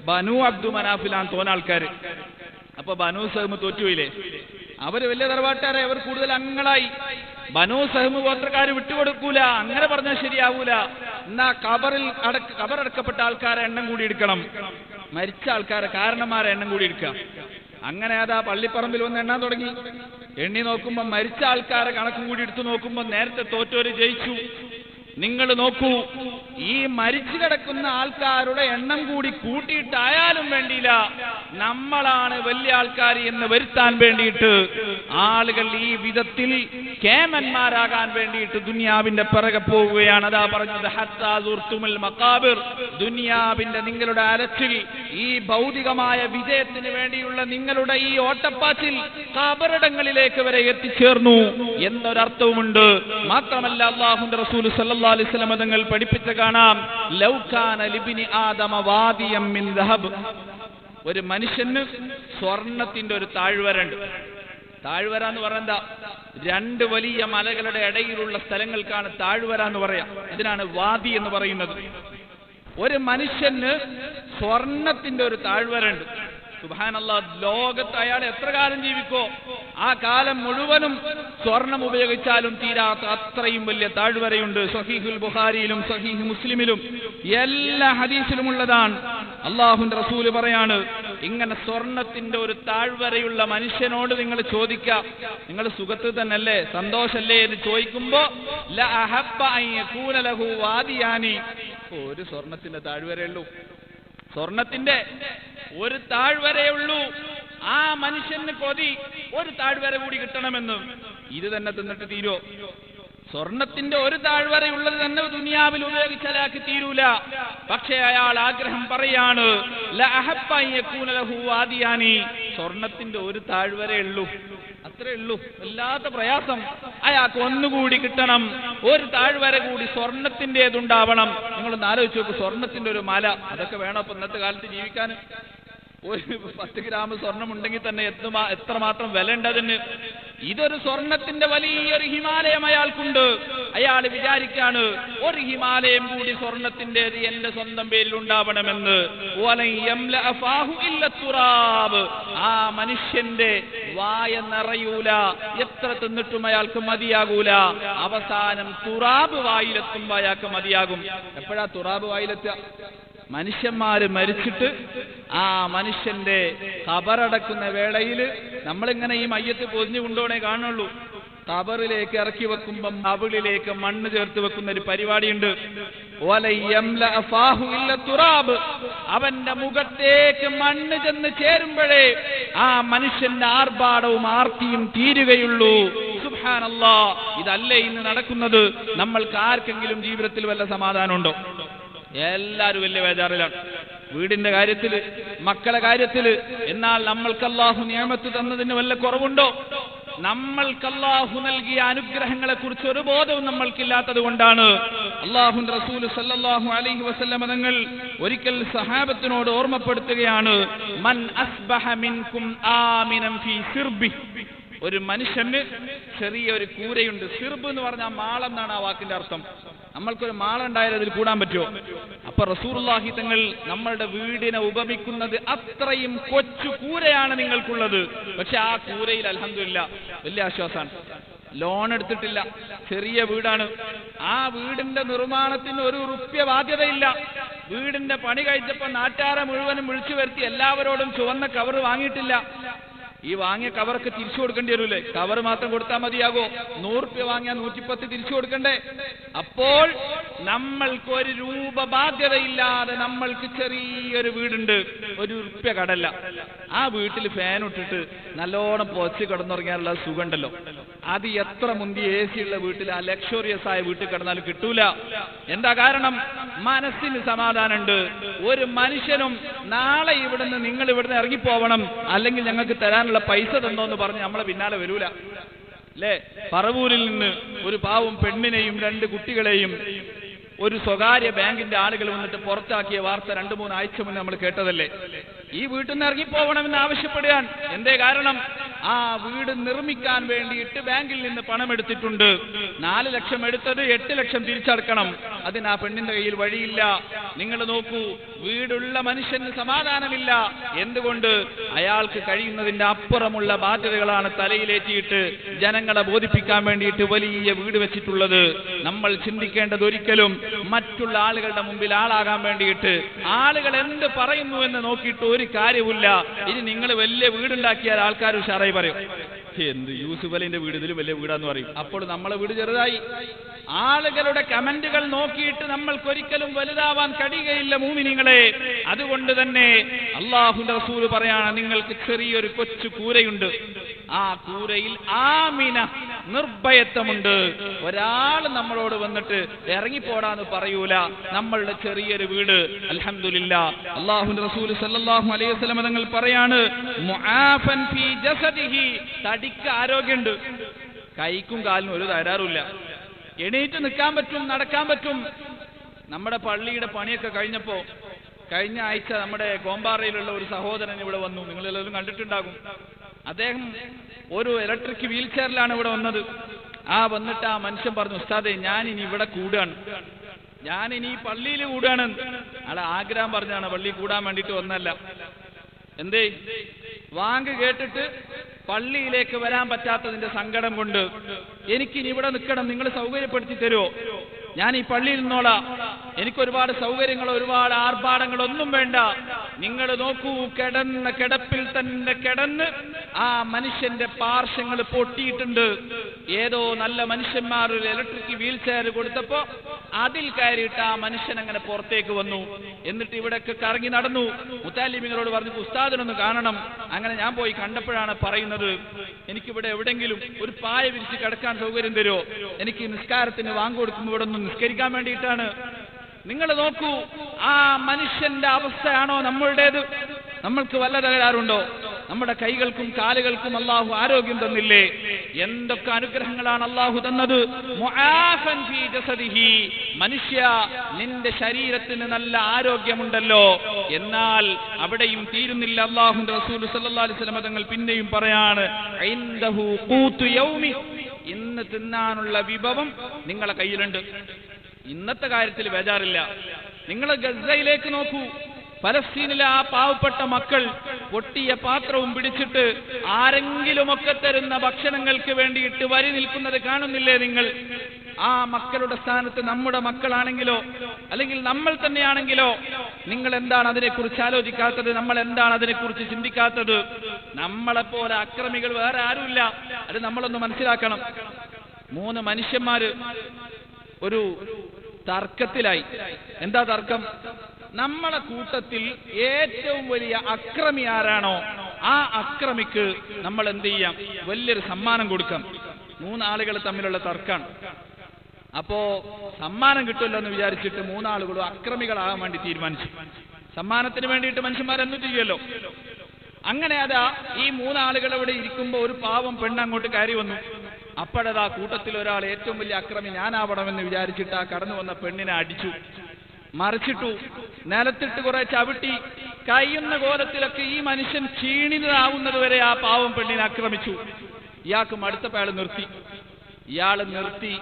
ബനു അബ്ദു മനാഫിലാണ് തോന്നാൾക്കാർ. അപ്പൊ ബനു സഹ്മ് തോറ്റുപോയില്ലേ? അവര് വലിയ തറവാട്ടുകാരെ, അവർ കൂടുതൽ അംഗങ്ങളായി. ബനു സഹ്മ് ഗോത്രക്കാര് വിട്ടുകൊടുക്കൂല. അങ്ങനെ പറഞ്ഞാൽ ശരിയാവൂല. എന്നാ കബറടക്കപ്പെട്ട ആൾക്കാരെ എണ്ണം കൂടി എടുക്കണം, മരിച്ച ആൾക്കാരെ കാരണന്മാരെ എണ്ണം കൂടി എടുക്കാം. അങ്ങനെ അതാ പള്ളിപ്പറമ്പിൽ വന്ന് എണ്ണാൻ തുടങ്ങി. എണ്ണി നോക്കുമ്പോ മരിച്ച ആൾക്കാരെ കണക്കും കൂടി എടുത്തു നോക്കുമ്പോ നേരത്തെ തോറ്റോര് ജയിച്ചു. നിങ്ങൾ നോക്കൂ, ഈ മരിച്ചു കിടക്കുന്ന ആൾക്കാരുടെ എണ്ണം കൂടി കൂട്ടിയിട്ടായാലും വേണ്ടിയില്ല, നമ്മളാണ് വലിയ ആൾക്കാർ എന്ന് വരുത്താൻ വേണ്ടിയിട്ട് ആളുകൾ ഈ വിധത്തിൽ കേമന്മാരാകാൻ വേണ്ടിയിട്ട് ദുനിയാവിന്റെ പിറകെ പോവുകയാണ്. അതാ പറഞ്ഞത് ഹത്താ സുർത്തുമുൽ മഖാബിർ, ദുനിയാവിന്റെ നിങ്ങളുടെ അലച്ചിൽ, ഈ ഭൗതികമായ വിജയത്തിന് വേണ്ടിയുള്ള നിങ്ങളുടെ ഈ ഓട്ടപ്പാച്ചിൽ ഖബറിടങ്ങളിലേക്ക് വരെ എത്തിച്ചേർന്നു എന്നൊരർത്ഥവുമുണ്ട്. മാത്രമല്ല അല്ലാഹുവിന്റെ റസൂൽ സല്ലല്ലാഹു അലൈഹി വസല്ലം തങ്ങൾ പഠിപ്പിച്ച കാണാം, ലൗ കാന ലിബ്നി ആദമ വാദിയം മിൻ ദഹബ്, ഒരു മനുഷ്യന് സ്വർണത്തിന്റെ ഒരു താഴ്വരണ്ട്. താഴ്വര എന്ന് പറഞ്ഞാ 2 വലിയ മലകളുടെ ഇടയിലുള്ള സ്ഥലങ്ങൾക്കാണ് താഴ്വര എന്ന് പറയാം. ഇതിനാണ് വാദി എന്ന് പറയുന്നത്. ഒരു മനുഷ്യന് സ്വർണത്തിന്റെ ഒരു താഴ്വരണ്ട്. സുബ്ഹാനല്ലാഹ്, ലോകത്ത് അയാൾ എത്ര കാലം ജീവിക്കോ ആ കാലം മുഴുവനും സ്വർണം ഉപയോഗിച്ചാലും തീരാത്ത അത്രയും വലിയ താഴ്വരയുണ്ട്. സഹീഹുൽ ബുഖാരിയിലും സഹീഹ് മുസ്ലിമിലും എല്ലാ ഹദീസിലും ഉള്ളതാണ്. അല്ലാഹുവിന്റെ റസൂൽ പറയാണ്, ഇങ്ങനെ സ്വർണത്തിന്റെ ഒരു താഴ്വരയുള്ള മനുഷ്യനോട് നിങ്ങൾ ചോദിക്കാം, നിങ്ങൾ സുഖത്തിൽ തന്നെയല്ലേ, സന്തോഷല്ലേ എന്ന് ചോദിക്കുമ്പോ ല അഹബ്ബ അൻ യകൂന ലഹു വാദിയാനി, ഒരു സ്വർണത്തിന്റെ താഴ്വരയുള്ളൂ, സ്വർണത്തിന്റെ ഒരു താഴ്വരയുള്ളൂ. ആ മനുഷ്യന് കൊതി ഒരു താഴ്വര കൂടി കിട്ടണമെന്ന്. ഇത് തന്നെ തിന്നിട്ട് തീരോ? സ്വർണത്തിന്റെ ഒരു താഴ്വരയുള്ളത് തന്നെ ദുനിയാവിൽ ഉപയോഗിച്ചാലാക്കി തീരൂല. പക്ഷേ അയാൾ ആഗ്രഹം പറയാണ്, ല അഹബ്ബ അൻ യകൂന ലഹു വാദിയാനി, സ്വർണത്തിന്റെ ഒരു താഴ്വരയുള്ളൂ, അത്രേ ഉള്ളൂ. വല്ലാത്ത പ്രയാസം. അയാൾക്ക് ഒന്നുകൂടി കിട്ടണം, ഒരു താഴ്വര കൂടി സ്വർണത്തിൻ്റെതുണ്ടാവണം. നിങ്ങളൊന്ന് ആലോചിച്ച് നോക്ക്, സ്വർണത്തിന്റെ ഒരു മല, അതൊക്കെ വേണം അപ്പൊ ഇന്നത്തെ കാലത്ത് ജീവിക്കാൻ. ഒരു 10 ഗ്രാം സ്വർണം ഉണ്ടെങ്കിൽ തന്നെ എത്രമാത്രം വില ഉണ്ട് അതിന്. ഇതൊരു സ്വർണത്തിന്റെ വലിയൊരു ഹിമാലയം അയാൾക്കുണ്ട്. അയാൾ വിചാരിക്കാണ്, ഒരു ഹിമാലയം കൂടി സ്വർണത്തിൻ്റെത് എന്റെ സ്വന്തം പേരിൽ ഉണ്ടാവണമെന്ന്. ആ മനുഷ്യന്റെ വായ നിറയൂല, എത്ര തിന്നിട്ടും അയാൾക്ക് മതിയാകൂല. അവസാനം തുറാബ് വായിലെത്തുമ്പോ അയാൾക്ക് മതിയാകും. എപ്പോഴാ തുറാബ് വായിലെത്തുക? മനുഷ്യന്മാര് മരിച്ചിട്ട് ആ മനുഷ്യന്റെ ഖബറടക്കുന്ന വേളയിൽ നമ്മളിങ്ങനെ ഈ മയ്യത്ത് പൊതിഞ്ഞു കൊണ്ടുപോണേ കാണുള്ളൂ. ഖബറിലേക്ക് ഇറക്കി വെക്കുമ്പം അവളിലേക്ക് മണ്ണ് ചേർത്ത് വെക്കുന്ന ഒരു പരിപാടിയുണ്ട്. അവന്റെ മുഖത്തേക്ക് മണ്ണ് ചെന്ന് ചേരുമ്പോഴേ ആ മനുഷ്യന്റെ ആർഭാടവും ആർത്തിയും തീരുകയുള്ളൂ. സുബ്ഹാനല്ലാഹ്, ഇതല്ലേ ഇന്ന് നടക്കുന്നത്? നമ്മൾക്ക് ആർക്കെങ്കിലും ജീവിതത്തിൽ വല്ല സമാധാനമുണ്ടോ? എല്ലാവരും വലിയ ബേജാറിലാണ്, വീടിന്റെ കാര്യത്തില്, മക്കളെ കാര്യത്തില്. എന്നാൽ നമ്മൾക്ക് അല്ലാഹു നിഅമത്ത് തന്നതിന് വല്ല കുറവുണ്ടോ? നമ്മൾക്ക് അല്ലാഹു നൽകിയ അനുഗ്രഹങ്ങളെ കുറിച്ച് ഒരു ബോധവും നമ്മൾക്കില്ലാത്തത് കൊണ്ടാണ്. അല്ലാഹുവിന്റെ റസൂൽ സല്ലല്ലാഹു അലൈഹി വസല്ലം തങ്ങൾ ഒരിക്കൽ സഹാബത്തിനോട് ഓർമ്മപ്പെടുത്തുകയാണ്, മൻ അസ്ബഹ മിൻകും ആമിനൻ ഫീ സിർബി. ഒരു മനുഷ്യന് ചെറിയൊരു കൂരയുണ്ട്. സിർബ് എന്ന് പറഞ്ഞാൽ മാളം എന്നാണ് ആ വാക്കിന്റെ അർത്ഥം. നമ്മൾക്കൊരു മാളം ഉണ്ടായാൽ അതിൽ കൂടാൻ പറ്റുമോ? അപ്പൊ റസൂലുള്ളാഹി തങ്ങൾ നമ്മളുടെ വീടിനെ ഉപമിക്കുന്നത് അത്രയും കൊച്ചു കൂരയാണ് നിങ്ങൾക്കുള്ളത്. പക്ഷെ ആ കൂരയിൽ അൽഹംദുലില്ലാ വലിയ ആശ്വാസമാണ്. ലോൺ എടുത്തിട്ടില്ല, ചെറിയ വീടാണ്. ആ വീടിന്റെ നിർമ്മാണത്തിന് ഒരു റുപ്യ ബാധ്യതയില്ല. വീടിന്റെ പണി കഴിച്ചപ്പോ നാട്ടാരെ മുഴുവനും വിളിച്ചു വരുത്തി എല്ലാവരോടും ചുവന്ന കവർ വാങ്ങിയിട്ടില്ല. ഈ വാങ്ങിയ കവർക്ക് തിരിച്ചു കൊടുക്കേണ്ടി വരൂലേ? കവർ മാത്രം കൊടുത്താൽ മതിയാകോ? 100 റുപ്യ വാങ്ങിയാൽ 110 തിരിച്ചു കൊടുക്കണ്ടേ? അപ്പോൾ നമ്മൾക്ക് ഒരു രൂപ ബാധ്യതയില്ലാതെ നമ്മൾക്ക് ചെറിയൊരു വീടുണ്ട്, 1 റുപ്യ കടല്ല. ആ വീട്ടിൽ ഫാൻ ഇട്ടിട്ട് നല്ലോണം പൊച്ച് കിടന്നുറങ്ങിയാലുള്ള സുഖമുണ്ടല്ലോ. അത് എത്ര മുന്തി AC ഉള്ള വീട്ടിൽ, ആ ലക്ഷറിയസ് ആയ വീട്ടിൽ കിടന്നാലും കിട്ടൂല. എന്താ കാരണം? മനസ്സിന് സമാധാനമുണ്ട്. ഒരു മനുഷ്യനും നാളെ ഇവിടുന്ന് നിങ്ങൾ ഇവിടുന്ന് ഇറങ്ങിപ്പോവണം, അല്ലെങ്കിൽ ഞങ്ങൾക്ക് തരാനുള്ള പൈസ തന്നോന്ന് പറഞ്ഞ് നമ്മളെ പിന്നാലെ വരൂല അല്ലേ? പറവൂരിൽ നിന്ന് ഒരു പാവം പെണ്ണിനെയും 2 കുട്ടികളെയും ഒരു സ്വകാര്യ ബാങ്കിന്റെ ആളുകൾ വന്നിട്ട് പുറത്താക്കിയ വാർത്ത 2-3 ആഴ്ച മുന്നേ നമ്മൾ കേട്ടതല്ലേ? ഈ വീട്ടിൽ നിന്ന് ഇറങ്ങിപ്പോകണമെന്ന് ആവശ്യപ്പെടുകയാണ്. എന്തേ കാരണം? ആ വീട് നിർമ്മിക്കാൻ വേണ്ടിയിട്ട് ബാങ്കിൽ നിന്ന് പണം എടുത്തിട്ടുണ്ട്. 4 ലക്ഷം എടുത്തത് 8 ലക്ഷം തിരിച്ചടക്കണം. അതിന് ആ പെണ്ണിന്റെ കയ്യിൽ വഴിയില്ല. നിങ്ങൾ നോക്കൂ, വീടുള്ള മനുഷ്യന് സമാധാനമില്ല. എന്തുകൊണ്ട്? അയാൾക്ക് കഴിയുന്നതിന്റെ അപ്പുറമുള്ള ബാധ്യതകളാണ് തലയിലേറ്റിയിട്ട് ജനങ്ങളെ ബോധിപ്പിക്കാൻ വേണ്ടിയിട്ട് വലിയ വീട് വെച്ചിട്ടുള്ളത്. നമ്മൾ ചിന്തിക്കേണ്ടത് ഒരിക്കലും മറ്റുള്ള ആളുകളുടെ മുമ്പിൽ ആളാകാൻ വേണ്ടിയിട്ട് ആളുകൾ എന്ത് പറയുന്നു എന്ന് നോക്കിയിട്ട് ഒരു കാര്യമില്ല. ഇനി നിങ്ങൾ വലിയ വീടുണ്ടാക്കിയാൽ ആൾക്കാർ ഉഷാറായി പറയും, എന്ത് യൂസുഫ് അലിന്റെ വീട് ഇതിലും വലിയ വീടാന്ന് പറയും. അപ്പോൾ നമ്മളെ വീട് ചെറുതായി. ആളുകളുടെ കമന്റുകൾ നോക്കിയിട്ട് നമ്മൾക്ക് ഒരിക്കലും വലുതാവാൻ കഴിയുകയില്ല മുഅ്മിനീങ്ങളെ. അതുകൊണ്ട് തന്നെ അല്ലാഹുവിന്റെ റസൂൽ പറയാണ്, നിങ്ങൾക്ക് ചെറിയൊരു കൊച്ചു കൂരയുണ്ട്. ആ കൂരയിൽ ആമിന, നിർഭയത്വമുണ്ട്. ഒരാൾ നമ്മളോട് വന്നിട്ട് ഇറങ്ങിപ്പോടാന്ന് പറയൂല. നമ്മളുടെ ചെറിയൊരു വീട് അൽഹംദുലില്ലാ. അല്ലാഹുവിന്റെ റസൂൽ സല്ലല്ലാഹു അലൈഹി വസല്ലം തങ്ങൾ പറയാണ്, മുആഫൻ ഫീ ജസദിഹി, തടിക്ക് ആരോഗ്യമുണ്ട്, കൈക്കും കാലിനും ഒരു തകരാറുമില്ല, എണീറ്റ് നിൽക്കാൻ പറ്റും, നടക്കാൻ പറ്റും. നമ്മുടെ പള്ളിയുടെ പണിയൊക്കെ കഴിഞ്ഞപ്പോ കഴിഞ്ഞ ആഴ്ച നമ്മുടെ കോമ്പാറയിലുള്ള ഒരു സഹോദരൻ ഇവിടെ വന്നു. നിങ്ങളെല്ലാവരും കണ്ടിട്ടുണ്ടാകും. അദ്ദേഹം ഒരു ഇലക്ട്രിക് വീൽ ചെയറിലാണ് ഇവിടെ വന്നത്. വന്നിട്ട് ആ മനുഷ്യൻ പറഞ്ഞു, ഉസ്താദേ ഞാൻ ഇനി ഇവിടെ കൂടുകയാണ്, ഞാൻ ഇനി പള്ളിയിൽ കൂടുകയാണ്. അയാളെ ആഗ്രഹം പറഞ്ഞാണ്, പള്ളി കൂടാൻ വേണ്ടിയിട്ട് വന്നല്ല. എന്തേ? വാങ്ക് കേട്ടിട്ട് പള്ളിയിലേക്ക് വരാൻ പറ്റാത്തതിന്റെ സങ്കടം കൊണ്ട് എനിക്കിനി ഇവിടെ നിൽക്കണം, നിങ്ങൾ സൗകര്യപ്പെടുത്തി തരുമോ? ഞാൻ ഈ പള്ളിയിൽ നിന്നോളാം, എനിക്കൊരുപാട് സൗകര്യങ്ങളോ ഒരുപാട് ആർഭാടങ്ങളോ ഒന്നും വേണ്ട. നിങ്ങൾ നോക്കൂ, കിടന്ന കിടപ്പിൽ തന്നെ കിടന്ന് ആ മനുഷ്യന്റെ പാർശ്വങ്ങൾ പൊട്ടിയിട്ടുണ്ട്. ഏതോ നല്ല മനുഷ്യന്മാർ ഒരു ഇലക്ട്രിക് വീൽ ചെയർ കൊടുത്തപ്പോ അതിൽ കയറിയിട്ട് ആ മനുഷ്യൻ അങ്ങനെ പുറത്തേക്ക് വന്നു. എന്നിട്ട് ഇവിടെയൊക്കെ കറങ്ങി നടന്നു. മുത്താലിമിങ്ങളോട് പറഞ്ഞു, ഉസ്താദിനൊന്ന് കാണണം. അങ്ങനെ ഞാൻ പോയി കണ്ടപ്പോഴാണ് പറയുന്നത്, എനിക്കിവിടെ എവിടെങ്കിലും ഒരു പായ വിരിച്ച് കിടക്കാൻ സൗകര്യം തരുമോ? എനിക്ക് നിസ്കാരത്തിന് വാങ്ങ് കൊടുക്കുമ്പോൾ ഇവിടെ ഒന്ന് നിസ്കരിക്കാൻ വേണ്ടിയിട്ടാണ്. നിങ്ങൾ നോക്കൂ, ആ മനുഷ്യന്റെ അവസ്ഥയാണോ നമ്മളുടേത്? നമ്മൾക്ക് വല്ല തകരാറുണ്ടോ? നമ്മുടെ കൈകൾക്കും കാലുകൾക്കും അല്ലാഹു ആരോഗ്യം തന്നില്ലേ? എന്തൊക്കെ അനുഗ്രഹങ്ങളാണ് അല്ലാഹു തന്നത്. മുആഫൻ ഫീ ജസദിഹി, മനുഷ്യ നിന്റെ ശരീരത്തിന് നല്ല ആരോഗ്യമുണ്ടല്ലോ. എന്നാൽ അവിടെയും തീരുന്നില്ല. അല്ലാഹുവിന്റെ റസൂൽ സല്ലല്ലാഹു അലൈഹി വസല്ലം തങ്ങൾ പിന്നെയും പറയാണ്, ഇൻദഹു ഖൂതു യൗമി, ഇന്ന് തിന്നാനുള്ള വിഭവം നിങ്ങളെ കയ്യിലുണ്ട്. ഇന്നത്തെ കാര്യത്തിൽ ബേജാറില്ല. നിങ്ങൾ ഗസയിലേക്ക് നോക്കൂ, ഫലസ്തീനിലെ ആ പാവപ്പെട്ട മക്കൾ പൊട്ടിയ പാത്രവും പിടിച്ചിട്ട് ആരെങ്കിലുമൊക്കെ തരുന്ന ഭക്ഷണങ്ങൾക്ക് വേണ്ടിയിട്ട് വരി നിൽക്കുന്നത് കാണുന്നില്ലേ നിങ്ങൾ? ആ മക്കളുടെ സ്ഥാനത്ത് നമ്മുടെ മക്കളാണെങ്കിലോ അല്ലെങ്കിൽ നമ്മൾ തന്നെയാണെങ്കിലോ നിങ്ങൾ എന്താണ് അതിനെക്കുറിച്ച് ആലോചിക്കാത്തത്? നമ്മൾ എന്താണ് അതിനെക്കുറിച്ച് ചിന്തിക്കാത്തത്? നമ്മളെപ്പോലെ അക്രമികൾ വേറെ ആരുമില്ല. അത് നമ്മളൊന്ന് മനസ്സിലാക്കണം. 3 മനുഷ്യന്മാര് ഒരു തർക്കത്തിലായി. എന്താ തർക്കം? നമ്മളെ കൂട്ടത്തിൽ ഏറ്റവും വലിയ അക്രമി ആരാണോ ആ അക്രമിക്ക് നമ്മൾ എന്ത് ചെയ്യാം? വലിയൊരു സമ്മാനം കൊടുക്കാം. 3 ആളുകൾ തമ്മിലുള്ള തർക്കാണ്. അപ്പോ സമ്മാനം കിട്ടുമല്ലോ എന്ന് വിചാരിച്ചിട്ട് 3 ആളുകളും അക്രമികളാകാൻ വേണ്ടി തീരുമാനിച്ചു. സമ്മാനത്തിന് വേണ്ടിയിട്ട് മനുഷ്യന്മാരെന്തു ചെയ്യുമല്ലോ. അങ്ങനെ അതാ ഈ മൂന്നാളുകൾ അവിടെ ഇരിക്കുമ്പോൾ ഒരു പാവം പെണ്ണ് അങ്ങോട്ട് കയറി വന്നു. അപ്പോഴതാ കൂട്ടത്തിൽ ഒരാൾ ഏറ്റവും വലിയ അക്രമി ഞാനാവണമെന്ന് വിചാരിച്ചിട്ട് ആ കടന്നു വന്ന പെണ്ണിനെ അടിച്ചു, മറിച്ചിട്ടു, നിലത്തിട്ട് കുറെ ചവിട്ടി, കഴിയുന്ന കോലത്തിലൊക്കെ ഈ മനുഷ്യൻ ക്ഷീണിതനാവുന്നത് വരെ ആ പാവം പെണ്ണിനെ ആക്രമിച്ചു. ഇയാൾക്ക് മടുത്തപ്പോൾ ഇയാൾ നിർത്തി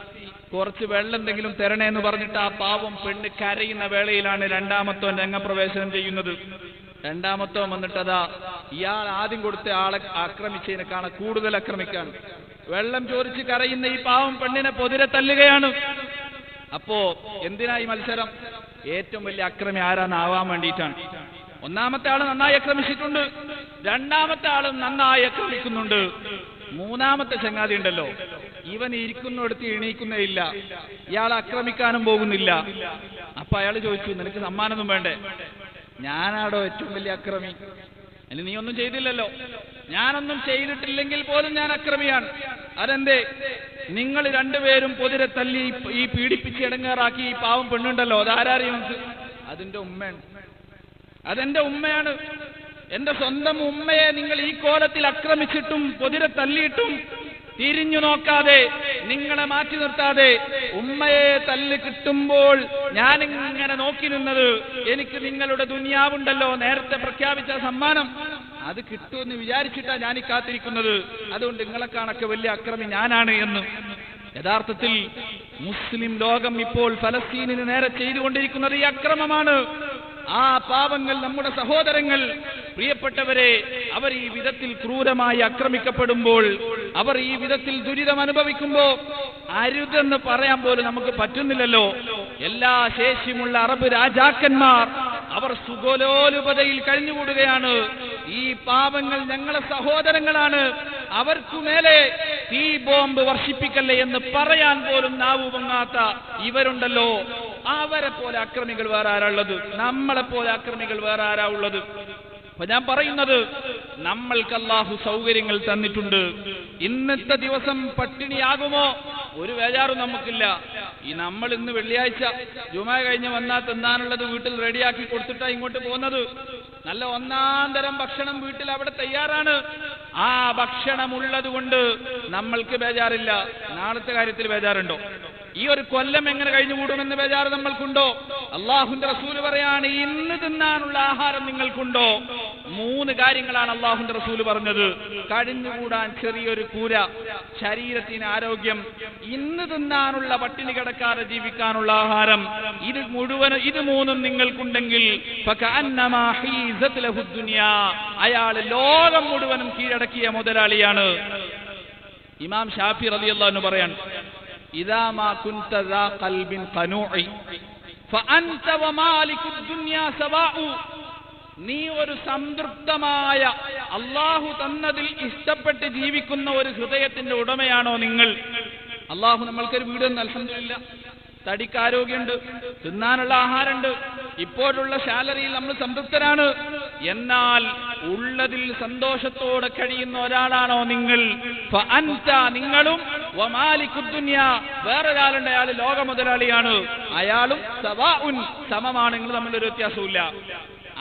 കുറച്ച് വെള്ളം എന്തെങ്കിലും തരണേന്ന് പറഞ്ഞിട്ട് ആ പാവം പെണ്ണ് കരയുന്ന വേളയിലാണ് രണ്ടാമത്തവൻ രംഗപ്രവേശനം ചെയ്യുന്നത്. രണ്ടാമത്തവൻ വന്നിട്ടതാ ഇയാൾ ആദ്യം കൊടുത്ത ആളെ ആക്രമിച്ചതിനെക്കാണ് കൂടുതൽ ആക്രമിക്കാൻ വെള്ളം ചോദിച്ച് കരയുന്ന ഈ പാവം പെണ്ണിനെ പൊതിരെ തല്ലുകയാണ്. അപ്പോ എന്തിനായി മത്സരം? ഏറ്റവും വലിയ അക്രമി ആരാന്നാവാൻ വേണ്ടിയിട്ടാണ്. ഒന്നാമത്തെ ആള് നന്നായി ആക്രമിച്ചിട്ടുണ്ട്, രണ്ടാമത്തെ ആളും നന്നായി ആക്രമിക്കുന്നുണ്ട്. മൂന്നാമത്തെ ചങ്ങാതി ഉണ്ടല്ലോ, ഇവൻ ഇരിക്കുന്നിടത്ത് എണീക്കുന്നേ ഇല്ല, ഇയാൾ ആക്രമിക്കാനും പോകുന്നില്ല. അപ്പൊ അയാൾ ചോദിച്ചു, നിനക്ക് സമ്മാനമൊന്നും വേണ്ടേ? ഞാനാടോ ഏറ്റവും വലിയ അക്രമി? അല്ല, നീ ഒന്നും ചെയ്തില്ലല്ലോ. ഞാനൊന്നും ചെയ്തിട്ടില്ലെങ്കിൽ പോലും ഞാൻ അക്രമിയാണ്. അതെന്തേ? നിങ്ങൾ രണ്ടുപേരും പൊതിരെ തല്ലി ഈ പീഡിപ്പിച്ച് ഇടങ്ങേറാക്കി ഈ പാവം പെണ്ണുണ്ടല്ലോ, അതാരറിയും? അതെന്റെ ഉമ്മയാണ്. എന്റെ സ്വന്തം ഉമ്മയെ നിങ്ങൾ ഈ കോലത്തിൽ ആക്രമിച്ചിട്ടും പൊതിരെ തല്ലിയിട്ടും തിരിഞ്ഞു നോക്കാതെ, നിങ്ങളെ മാറ്റി നിർത്താതെ ഉമ്മയെ തല്ല് കിട്ടുമ്പോൾ ഞാനിങ്ങനെ നോക്കി നിന്നത്, എനിക്ക് നിങ്ങളുടെ ദുനിയാവുണ്ടല്ലോ, നേരത്തെ പ്രഖ്യാപിച്ച സമ്മാനം, അത് കിട്ടുമെന്ന് വിചാരിച്ചിട്ടാ ഞാൻ ഈ കാത്തിരിക്കുന്നത്. അതുകൊണ്ട് നിങ്ങളെ കാണൊക്കെ വലിയ അക്രമി ഞാനാണ് എന്ന്. യഥാർത്ഥത്തിൽ മുസ്ലിം ലോകം ഇപ്പോൾ ഫലസ്തീനിന് നേരെ ചെയ്തുകൊണ്ടിരിക്കുന്നത് ഈ അക്രമമാണ്. ആ പാവങ്ങൾ, നമ്മുടെ സഹോദരങ്ങൾ, പ്രിയപ്പെട്ടവരെ, അവർ ഈ വിധത്തിൽ ക്രൂരമായി ആക്രമിക്കപ്പെടുമ്പോൾ, അവർ ഈ വിധത്തിൽ ദുരിതം അനുഭവിക്കുമ്പോ അരുതെന്ന് പറയാൻ പോലും നമുക്ക് പറ്റുന്നില്ലല്ലോ. എല്ലാ ശേഷിയുമുള്ള അറബ് രാജാക്കന്മാർ അവർ സുഖലോലുപതയിൽ കഴിഞ്ഞുകൂടുകയാണ്. ഈ പാവങ്ങൾ ഞങ്ങളെ സഹോദരങ്ങളാണ്, അവർക്കുമേലെ തീ ബോംബ് വർഷിപ്പിക്കല്ലേ എന്ന് പറയാൻ പോലും നാവു പൊങ്ങാത്ത ഇവരുണ്ടല്ലോ. അവരെ പോലെ അക്രമികൾ വേറെ ആരാ ഉള്ളത്? നമ്മളെ പോലെ അക്രമികൾ വേറെ ആരാ ഉള്ളത്? അപ്പൊ ഞാൻ പറയുന്നത്, നമ്മൾക്ക് അല്ലാഹു സൗകര്യങ്ങൾ തന്നിട്ടുണ്ട്. ഇന്നത്തെ ദിവസം പട്ടിണിയാകുമോ ഒരു ബേജാറും നമുക്കില്ല. നമ്മൾ ഇന്ന് വെള്ളിയാഴ്ച ജുമാ കഴിഞ്ഞ് വന്നാൽ തിന്നാനുള്ളത് വീട്ടിൽ റെഡിയാക്കി കൊടുത്തിട്ടാ ഇങ്ങോട്ട് പോകുന്നത്. നല്ല ഒന്നാം തരം ഭക്ഷണം വീട്ടിൽ അവിടെ തയ്യാറാണ്. ആ ഭക്ഷണം ഉള്ളത് കൊണ്ട് നമ്മൾക്ക് ബേജാറില്ല. നാളത്തെ കാര്യത്തിൽ ബേജാറുണ്ടോ? ഈ ഒരു കൊല്ലം എങ്ങനെ കഴിഞ്ഞുകൂടുമെന്ന് ബേജാറ് നമ്മൾക്കുണ്ടോ? അള്ളാഹുവിന്റെ റസൂല് പറയാണ്, ഇന്ന് തിന്നാനുള്ള ആഹാരം നിങ്ങൾക്കുണ്ടോ? 3 കാര്യങ്ങളാണ് അള്ളാഹുവിന്റെ റസൂല് പറഞ്ഞത്. കഴിഞ്ഞുകൂടാൻ ചെറിയൊരു കൂര, ശരീരത്തിന് ആരോഗ്യം, ഇന്ന് തിന്നാനുള്ള പട്ടിണി കിടക്കാതെ ജീവിക്കാനുള്ള ആഹാരം, ഇത് 3 നിങ്ങൾക്കുണ്ടെങ്കിൽ അയാൾ ലോകം മുഴുവനും കീഴടക്കിയ മുതലാളിയാണ്. ഇമാം ഷാഫി റളിയല്ലാഹു അൻഹു പറയാൻ, ഇദാ മാ കുൻത ദാ ഖൽബിൻ ഖനൂഇ ഫഅൻത വമാലികുദ് ദുനിയാ സവാഉ. നീ ഒരു സംതൃപ്തമായ, അല്ലാഹു തന്നതിൽ ഇഷ്ടപ്പെട്ട് ജീവിക്കുന്ന ഒരു ഹൃദയത്തിന്റെ ഉടമയാണോ നിങ്ങൾ? അല്ലാഹു നമ്മൾക്കൊരു വീട് തന്നു, അൽഹംദുലില്ലാഹ്, തടിക്ക് ആരോഗ്യമുണ്ട്, തിന്നാനുള്ള ആഹാരമുണ്ട്, ഇപ്പോഴുള്ള സാലറിയിൽ നമ്മൾ സംതൃപ്തരാണ്. എന്നാൽ ഉള്ളതിൽ സന്തോഷത്തോടെ കഴിയുന്ന ഒരാളാണോ നിങ്ങൾ? ഫഅൻത, നിങ്ങളും, വമാലികുദ് ദുനിയാ, വേറൊരാളുണ്ട്, അയാൾ ലോക മുതലാളിയാണ്, അയാളും സവാഉൻ, സമമാണ്. നിങ്ങൾ തമ്മിലൊരു വ്യത്യാസമില്ല.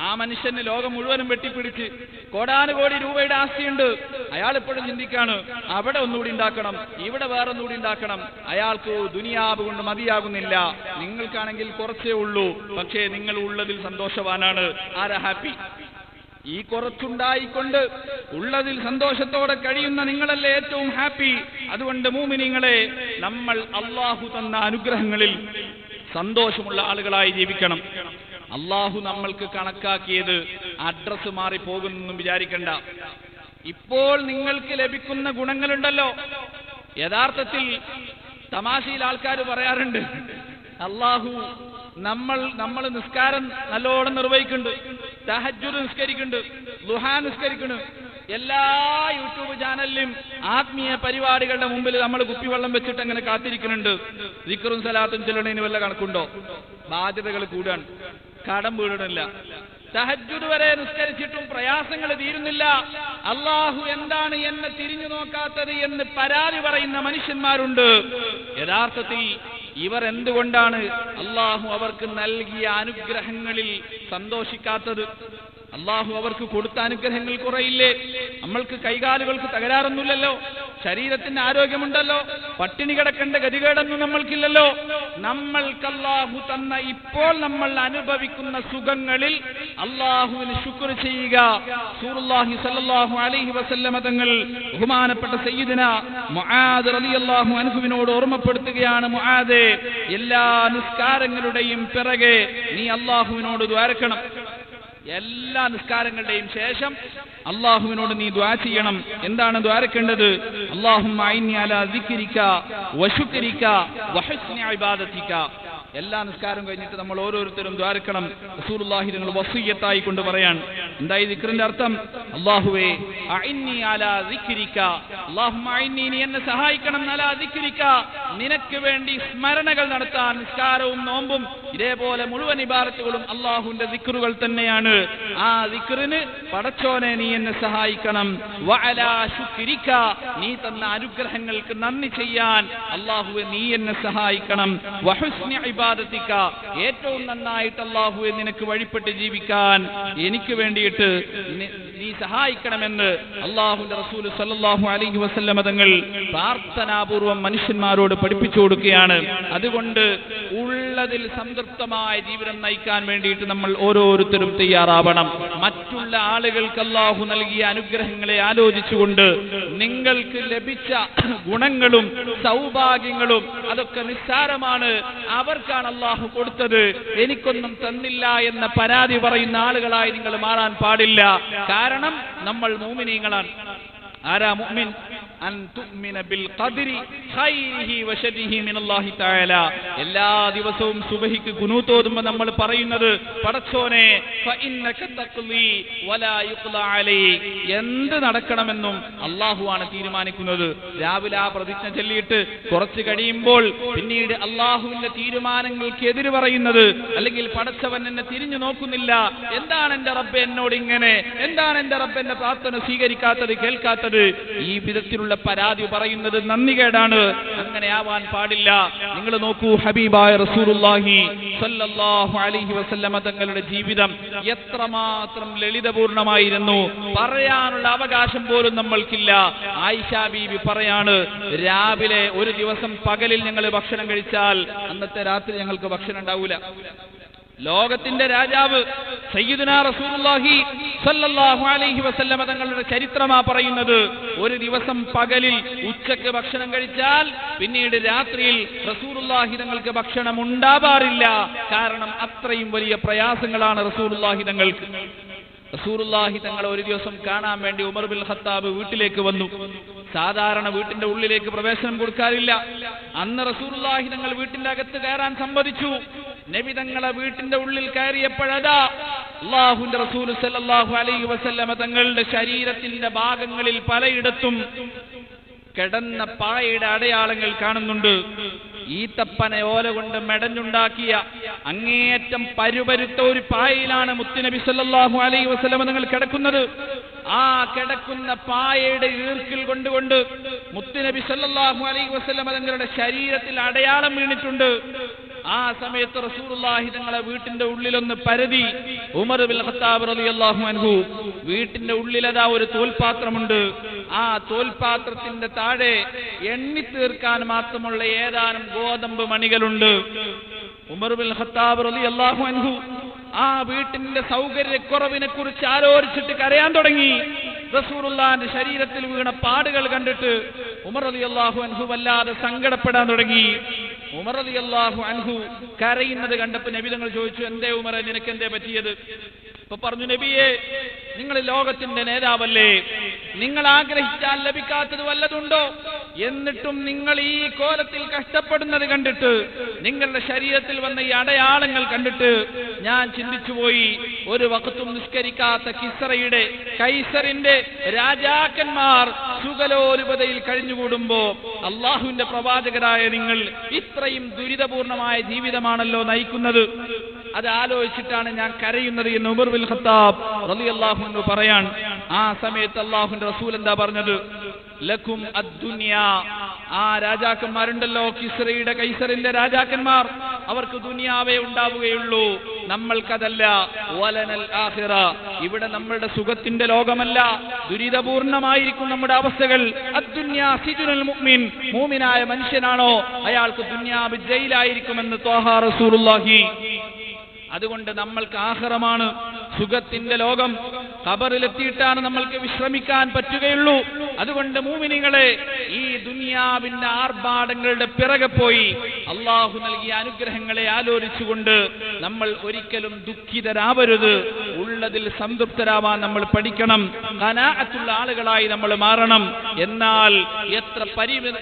ആ മനുഷ്യന് ലോകം മുഴുവനും വെട്ടിപ്പിടിച്ച് കോടാനുകോടി രൂപയുടെ ആസ്തിയുണ്ട്. അയാൾ ഇപ്പോഴും ചിന്തിക്കാണ്, അവിടെ ഒന്നുകൂടി ഉണ്ടാക്കണം, ഇവിടെ വേറെ ഒന്നുകൂടി ഉണ്ടാക്കണം. അയാൾക്ക് ദുനിയാവ് കൊണ്ട് മതിയാകുന്നില്ല. നിങ്ങൾക്കാണെങ്കിൽ കുറച്ചേ ഉള്ളൂ, പക്ഷേ നിങ്ങൾ ഉള്ളതിൽ സന്തോഷവാനാണ്. ആരാ ഹാപ്പി? ഈ കുറച്ചുണ്ടായിക്കൊണ്ട് ഉള്ളതിൽ സന്തോഷത്തോടെ കഴിയുന്ന നിങ്ങളല്ലേ ഏറ്റവും ഹാപ്പി. അതുകൊണ്ട് മുഅ്മിനീങ്ങളെ, നമ്മൾ അല്ലാഹു തന്ന അനുഗ്രഹങ്ങളിൽ സന്തോഷമുള്ള ആളുകളായി ജീവിക്കണം. അല്ലാഹു നമ്മൾക്ക് കണക്കാക്കിയത് അഡ്രസ് മാറി പോകുന്നെന്നും വിചാരിക്കണ്ട. ഇപ്പോൾ നിങ്ങൾക്ക് ലഭിക്കുന്ന ഗുണങ്ങളുണ്ടല്ലോ, യഥാർത്ഥത്തിൽ തമാശയിൽ ആൾക്കാർ പറയാറുണ്ട്, അല്ലാഹു നമ്മൾ നിസ്കാരം നല്ലോണം നിർവഹിക്കുന്നുണ്ട്, തഹജ്ജുദ് നിസ്കരിക്കുന്നുണ്ട്, ദുഹാ നിസ്കരിക്കുന്നു, എല്ലാ യൂട്യൂബ് ചാനലിലും ആത്മീയ പരിപാടികളുടെ മുമ്പിൽ നമ്മൾ കുപ്പിവെള്ളം വെച്ചിട്ട് അങ്ങനെ കാത്തിരിക്കുന്നുണ്ട്. ദിക്റും സലാത്തും ചൊല്ലണതിന് വല്ല കണക്കുണ്ടോ? ബാധ്യതകൾ കൂടാൻ, കടം വീടണില്ല. തഹജ്ജുദ് വരെ നിസ്കരിച്ചിട്ടും പ്രയാസങ്ങൾ തീരുന്നില്ല. അല്ലാഹു എന്താണ് എന്നെ തിരിഞ്ഞു നോക്കാത്തത് എന്ന് പരാതി പറയുന്ന മനുഷ്യന്മാരുണ്ട്. യഥാർത്ഥത്തിൽ ഇവർ എന്തുകൊണ്ടാണ് അല്ലാഹു അവർക്ക് നൽകിയ അനുഗ്രഹങ്ങളിൽ സന്തോഷിക്കാത്തത്? അള്ളാഹു അവർക്ക് കൊടുത്ത അനുഗ്രഹങ്ങൾ കുറയില്ലേ? നമ്മൾക്ക് കൈകാലുകൾക്ക് തകരാറൊന്നുമില്ലല്ലോ, ശരീരത്തിന് ആരോഗ്യമുണ്ടല്ലോ, പട്ടിണി കിടക്കേണ്ട ഗതികേടൊന്നും നമ്മൾക്കില്ലല്ലോ. നമ്മൾക്ക് അള്ളാഹു തന്ന ഇപ്പോൾ നമ്മൾ അനുഭവിക്കുന്ന സുഖങ്ങളിൽ അള്ളാഹുവിന് ശുക്ർ ചെയ്യുക. റസൂലുള്ളാഹി സ്വല്ലല്ലാഹു അലൈഹി വസല്ലമ തങ്ങൾ ബഹുമാനപ്പെട്ട സയ്യിദുന മുആദ് റളിയല്ലാഹു അൻഹുവിനോട് ഓർമ്മപ്പെടുത്തുകയാണ്, മുആദേ, എല്ലാ നിസ്കാരങ്ങളുടെയും പിറകെ നീ അള്ളാഹുവിനോട് ദ്വാരക്കണം. എല്ലാ നിസ്കാരങ്ങളുടെയും ശേഷം അള്ളാഹുവിനോട് നീ ദുആ ചെയ്യണം. എന്താണ് ദ്വാരക്കേണ്ടത്? അല്ലാഹുമ്മ അഇന്നി അലാ ദിക്രിക വശുക്രിക വഹുസ്നി ഇബാദതിക. എല്ലാ നിസ്കാരം കഴിഞ്ഞിട്ട് നമ്മൾ ഓരോരുത്തരും ദ്വാരക്കണം. റസൂലുള്ളാഹി തങ്ങൾ വസിയ്യത്തായി കൊണ്ട് പറയാൻ, എന്തായി ദിക്റിന്റെ അർത്ഥം? അല്ലാഹുവേ അഇന്നി അലാ ദിക്രിക, അല്ലാഹുമ്മ അഇന്നി, നീ എന്നെ സഹായിക്കണം, അലാ ദിക്രിക, നിനക്ക് വേണ്ടി സ്മരണകൾ നടത്താൻ. നിസ്കാരവും നോമ്പും ഇതേപോലെ മുഴുവൻ ഇബാദത്തുകളും അല്ലാഹുവിന്റെ ദിക്റുകൾ തന്നെയാണ്. ആ ദിക്റിന് പടച്ചോനെ നീ എന്നെ സഹായിക്കണം. വഅലാ ശുക്രിക, നീ തന്ന അനുഗ്രഹങ്ങൾക്ക് നന്ദി ചെയ്യാൻ അല്ലാഹുവേ നീ എന്നെ സഹായിക്കണം. വഹുസ്നി ഇബാദതിക, ഏറ്റവും നന്നായിട്ട് അല്ലാഹുവേ നിനക്ക് വഴിപ്പെട്ട് ജീവിക്കാൻ എനിക്ക് വേണ്ടിയിട്ട് നീ സഹായിക്കണമെന്ന് അല്ലാഹുവിന്റെ റസൂൽ സല്ലല്ലാഹു അലൈഹി വസല്ലമ തങ്ങൾ പ്രാർത്ഥനാപൂർവം മനുഷ്യന്മാരോട് പഠിപ്പിച്ചു കൊടുക്കുകയാണ്. അതുകൊണ്ട് ഉള്ളതിൽ സംതൃപ്തമായ ജീവിതം നയിക്കാൻ വേണ്ടിയിട്ട് നമ്മൾ ഓരോരുത്തരും തയ്യാറാവണം. മറ്റുള്ള ആളുകൾക്ക് അല്ലാഹു നൽകിയ അനുഗ്രഹങ്ങളെ ആലോചിച്ചുകൊണ്ട് നിങ്ങൾക്ക് ലഭിച്ച ഗുണങ്ങളും സൗഭാഗ്യങ്ങളും അതൊക്കെ നിസ്സാരമാണ്, അവർക്കാണ് അല്ലാഹു കൊടുത്തത്, എനിക്കൊന്നും തന്നില്ല എന്ന പരാതി പറയുന്ന ആളുകളായി നിങ്ങൾ മാറാൻ പാടില്ല. കാരണം നമ്മൾ മുഅ്മിനീങ്ങളാണ്. ആരാ മുഅ്മിൻ? അൻ തുഅ്മിന ബിൽ ഖദ്രി ഖൈരിഹി വശരിഹി മിനല്ലാഹി തആല. എല്ലാ ദിവസവും സുബഹിക്ക് ഖുനൂത്ത് ഓതുമ്പോൾ നമ്മൾ പറയുന്നത്, പടച്ചോനെ ഫഇന്നക തഖ്ലി വലാ യുഖ്ലാ അലൈക്, എന്ത് നടക്കണമെന്നും അല്ലാഹുവാണ് തീരുമാനിക്കുന്നത്. രാവിലെ ആ പ്രതിജ്ഞ ചൊല്ലിയിട്ട് കുറച്ച് കഴിയുമ്പോൾ പിന്നീട് അല്ലാഹുവിന്റെ തീരുമാനങ്ങൾക്ക് എതിര് പറയുന്നത്, അല്ലെങ്കിൽ പടച്ചവൻ എന്നെ തിരിഞ്ഞു നോക്കുന്നില്ല, എന്താണ് എന്റെ റബ്ബ് എന്നോട് ഇങ്ങനെ, എന്താണ് എന്റെ റബ്ബ് എന്റെ പ്രാർത്ഥന സ്വീകരിക്കാത്തത്, കേൾക്കാത്തത്, ഈ വിധത്തിലുള്ള പരാതി പറയുന്നത് നന്ദികേടാണ്. അങ്ങനെ ആവാൻ പാടില്ല. നിങ്ങൾ നോക്കൂ, ഹബീബായ റസൂലുള്ളാഹി സ്വല്ലല്ലാഹു അലൈഹി വസല്ലമ തങ്ങളുടെ ജീവിതം എത്രമാത്രം ലളിതപൂർണമായിരുന്നു. പറയാനുള്ള അവകാശം പോലും നമ്മൾക്കില്ല. ആയിഷ ബീവി പറയാണ്, രാവിലെ ഒരു ദിവസം പകലിൽ ഞങ്ങൾ ഭക്ഷണം കഴിച്ചാൽ അന്നത്തെ രാത്രി ഞങ്ങൾക്ക് ഭക്ഷണം ഉണ്ടാവൂല. ലോകത്തിന്റെ രാജാവ് സയ്യിദുനാ റസൂലുള്ളാഹി സ്വല്ലല്ലാഹു അലൈഹി വസല്ലമ തങ്ങളുടെ ചരിത്രമാ പറയുന്നത്. ഒരു ദിവസം പകലിൽ ഉച്ചക്ക് ഭക്ഷണം കഴിച്ചാൽ പിന്നീട് രാത്രിയിൽ റസൂലുള്ളാഹി തങ്ങൾക്ക് ഭക്ഷണം ഉണ്ടാവാറില്ല. കാരണം അത്രയും വലിയ പ്രയാസങ്ങളാണ് റസൂലുള്ളാഹി തങ്ങൾക്ക്. റസൂലുള്ളാഹി തങ്ങളെ ഒരു ദിവസം കാണാൻ വേണ്ടി ഉമർ ബിൻ ഖത്താബ് വീട്ടിലേക്ക് വന്നു. സാധാരണ വീട്ടിന്റെ ഉള്ളിലേക്ക് പ്രവേശനം കൊടുക്കാറില്ല. അന്ന് റസൂലുള്ളാഹി തങ്ങൾ വീട്ടിന്റെ അകത്ത് കയറാൻ സമ്മതിച്ചു. നബി തങ്ങളെ വീട്ടിന്റെ ഉള്ളിൽ കയറിയപ്പോഴതാ അല്ലാഹുവിന്റെ റസൂൽ സല്ലല്ലാഹു അലൈഹി വസല്ലമ തങ്ങളുടെ ശരീരത്തിന്റെ ഭാഗങ്ങളിൽ പലയിടത്തും കിടന്ന പായയുടെ അടയാളങ്ങൾ കാണുന്നുണ്ട്. ഈത്തപ്പന ഓല കൊണ്ട് മെടഞ്ഞുണ്ടാക്കിയ അങ്ങേയറ്റം പരുപരുത്ത ഒരു പായയിലാണ് മുത്തുനബി സല്ലല്ലാഹു അലൈഹി വസല്ലമ തങ്ങൾ കിടക്കുന്നത്. ആ കിടക്കുന്ന പായയുടെ ഈർക്കിൽ കൊണ്ടുകൊണ്ട് മുത്തുനബി സല്ലല്ലാഹു അലൈഹി വസല്ലമ തങ്ങളുടെ ശരീരത്തിൽ അടയാളം വീണിട്ടുണ്ട്. ആ സമയത്ത് റസൂലുള്ളാഹി തങ്ങളെ വീട്ടിന്റെ ഉള്ളിലൊന്ന് പരതി. ഉമർ ബിൻ ഖത്താബ് റളിയല്ലാഹു അൻഹു വീട്ടിന്റെ ഉള്ളിലതാ ഒരു തോൽപാത്രമുണ്ട്. ആ തോൽപാത്രത്തിന്റെ താഴെ എണ്ണി തീർക്കാൻ മാത്രമുള്ള ഏതാനും ഗോതമ്പ് മണികളുണ്ട്. ഉമർ ബിൻ ഖത്താബ് റളിയല്ലാഹു അൻഹു ആ വീട്ടിന്റെ സൗകര്യക്കുറവിനെ കുറിച്ച് ആലോചിച്ചിട്ട് കരയാൻ തുടങ്ങി. റസൂലുള്ളാഹിന്റെ ശരീരത്തിൽ വീണ പാടുകൾ കണ്ടിട്ട് ഉമർ റളിയല്ലാഹു അൻഹു വല്ലാതെ സങ്കടപ്പെടാൻ തുടങ്ങി. ഉമർ റളിയല്ലാഹു അൻഹു കരയുന്നത് കണ്ടപ്പോൾ നബി തങ്ങൾ ചോദിച്ചു, എന്തേ ഉമറെ, നിനക്ക് എന്തേ പറ്റിയത്? അപ്പൊ പറഞ്ഞു, നബിയെ, നിങ്ങൾ ലോകത്തിന്റെ നേതാവല്ലേ, നിങ്ങൾ ആഗ്രഹിച്ചാൽ ലഭിക്കാത്തത് വല്ലതുണ്ടോ? എന്നിട്ടും നിങ്ങൾ ഈ കോലത്തിൽ കഷ്ടപ്പെടുന്നത് കണ്ടിട്ട്, നിങ്ങളുടെ ശരീരത്തിൽ വന്ന ഈ അടയാളങ്ങൾ കണ്ടിട്ട് ഞാൻ ചിന്തിച്ചുപോയി. ഒരു വഖത്തും നിസ്കരിക്കാത്ത കൈസറിന്റെ രാജാക്കന്മാർ സുഖലോലുപതയിൽ കഴിഞ്ഞുകൂടുമ്പോ അള്ളാഹുവിന്റെ പ്രവാചകരായ നിങ്ങൾ ഇത്രയും ദുരിതപൂർണമായ ജീവിതമാണല്ലോ നയിക്കുന്നത്. അത് ആലോചിച്ചിട്ടാണ് ഞാൻ കരയുന്നത് എന്ന് ഉമർ ബിൻ ഖത്താബ് റളിയല്ലാഹു അൻഹു പറയാൻ. ആ സമയത്ത് അല്ലാഹുവിന്റെ റസൂൽ എന്താ പറഞ്ഞത്? ലക്കും അദ്ദുനിയ. ആ രാജാക്കന്മാരുണ്ടല്ലോ, കൈസറിന്റെ രാജാക്കന്മാർ, അവർക്ക് ദുനിയാവേ ഉണ്ടാവുകയുള്ളൂ. നമ്മൾക്കതല്ല. വലനൽ ആഖിറ, ഇവിടെ നമ്മളുടെ സുഖത്തിന്റെ ലോകമല്ല, ദുരിതപൂർണമായിരിക്കും നമ്മുടെ അവസ്ഥകൾ. അദ്ദുന്യാ സിജ്നുൽ മുഅ്മിൻ, മുഅ്മിനായ മനുഷ്യനാണോ അയാൾക്ക് ദുനിയാവ് ജയിലായിരിക്കുമെന്ന് ത്വാഹ റസൂലുള്ളാഹി. അതുകൊണ്ട് നമ്മൾക്ക് ആഖിറമാണ് സുഖത്തിന്റെ ലോകം. ഖബറിലെത്തിയിട്ടാണ് നമ്മൾക്ക് വിശ്രമിക്കാൻ പറ്റുകയുള്ളൂ. അതുകൊണ്ട് മുഅ്മിനീങ്ങളെ, ഈ ദുനിയാവിന്റെ ആർഭാടങ്ങളുടെ പിറകെ പോയി അള്ളാഹു നൽകിയ അനുഗ്രഹങ്ങളെ ആലോചിച്ചുകൊണ്ട് നമ്മൾ ഒരിക്കലും ദുഃഖിതരാവരുത്. ഉള്ളതിൽ സംതൃപ്തരാവാൻ നമ്മൾ പഠിക്കണം. ഖനാഅത്തുള്ള ആളുകളായി നമ്മൾ മാറണം. എന്നാൽ എത്ര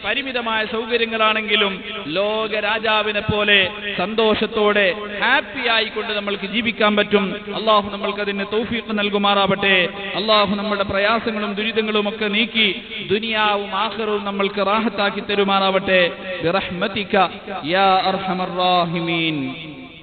പരിമിതമായ സൗകര്യങ്ങളാണെങ്കിലും ലോക രാജാവിനെ പോലെ സന്തോഷത്തോടെ ഹാപ്പി ആയിക്കൊണ്ട് നമ്മൾക്ക് ജീവിക്കാൻ പറ്റും. അള്ളാഹു നമ്മൾക്ക് അതിന് തൗഫീഖ് നൽകുമാറാവട്ടെ. അള്ളാഹു നമ്മുടെ പ്രയാസങ്ങളും ദുരിതങ്ങളും ഒക്കെ നീക്കി ദുനിയാവും ആഖിറവും നമ്മൾക്ക് റാഹത്താക്കി തരുമാറാവട്ടെ. ബിറഹ്മതിക യാ അർഹമർ റാഹിമീൻ.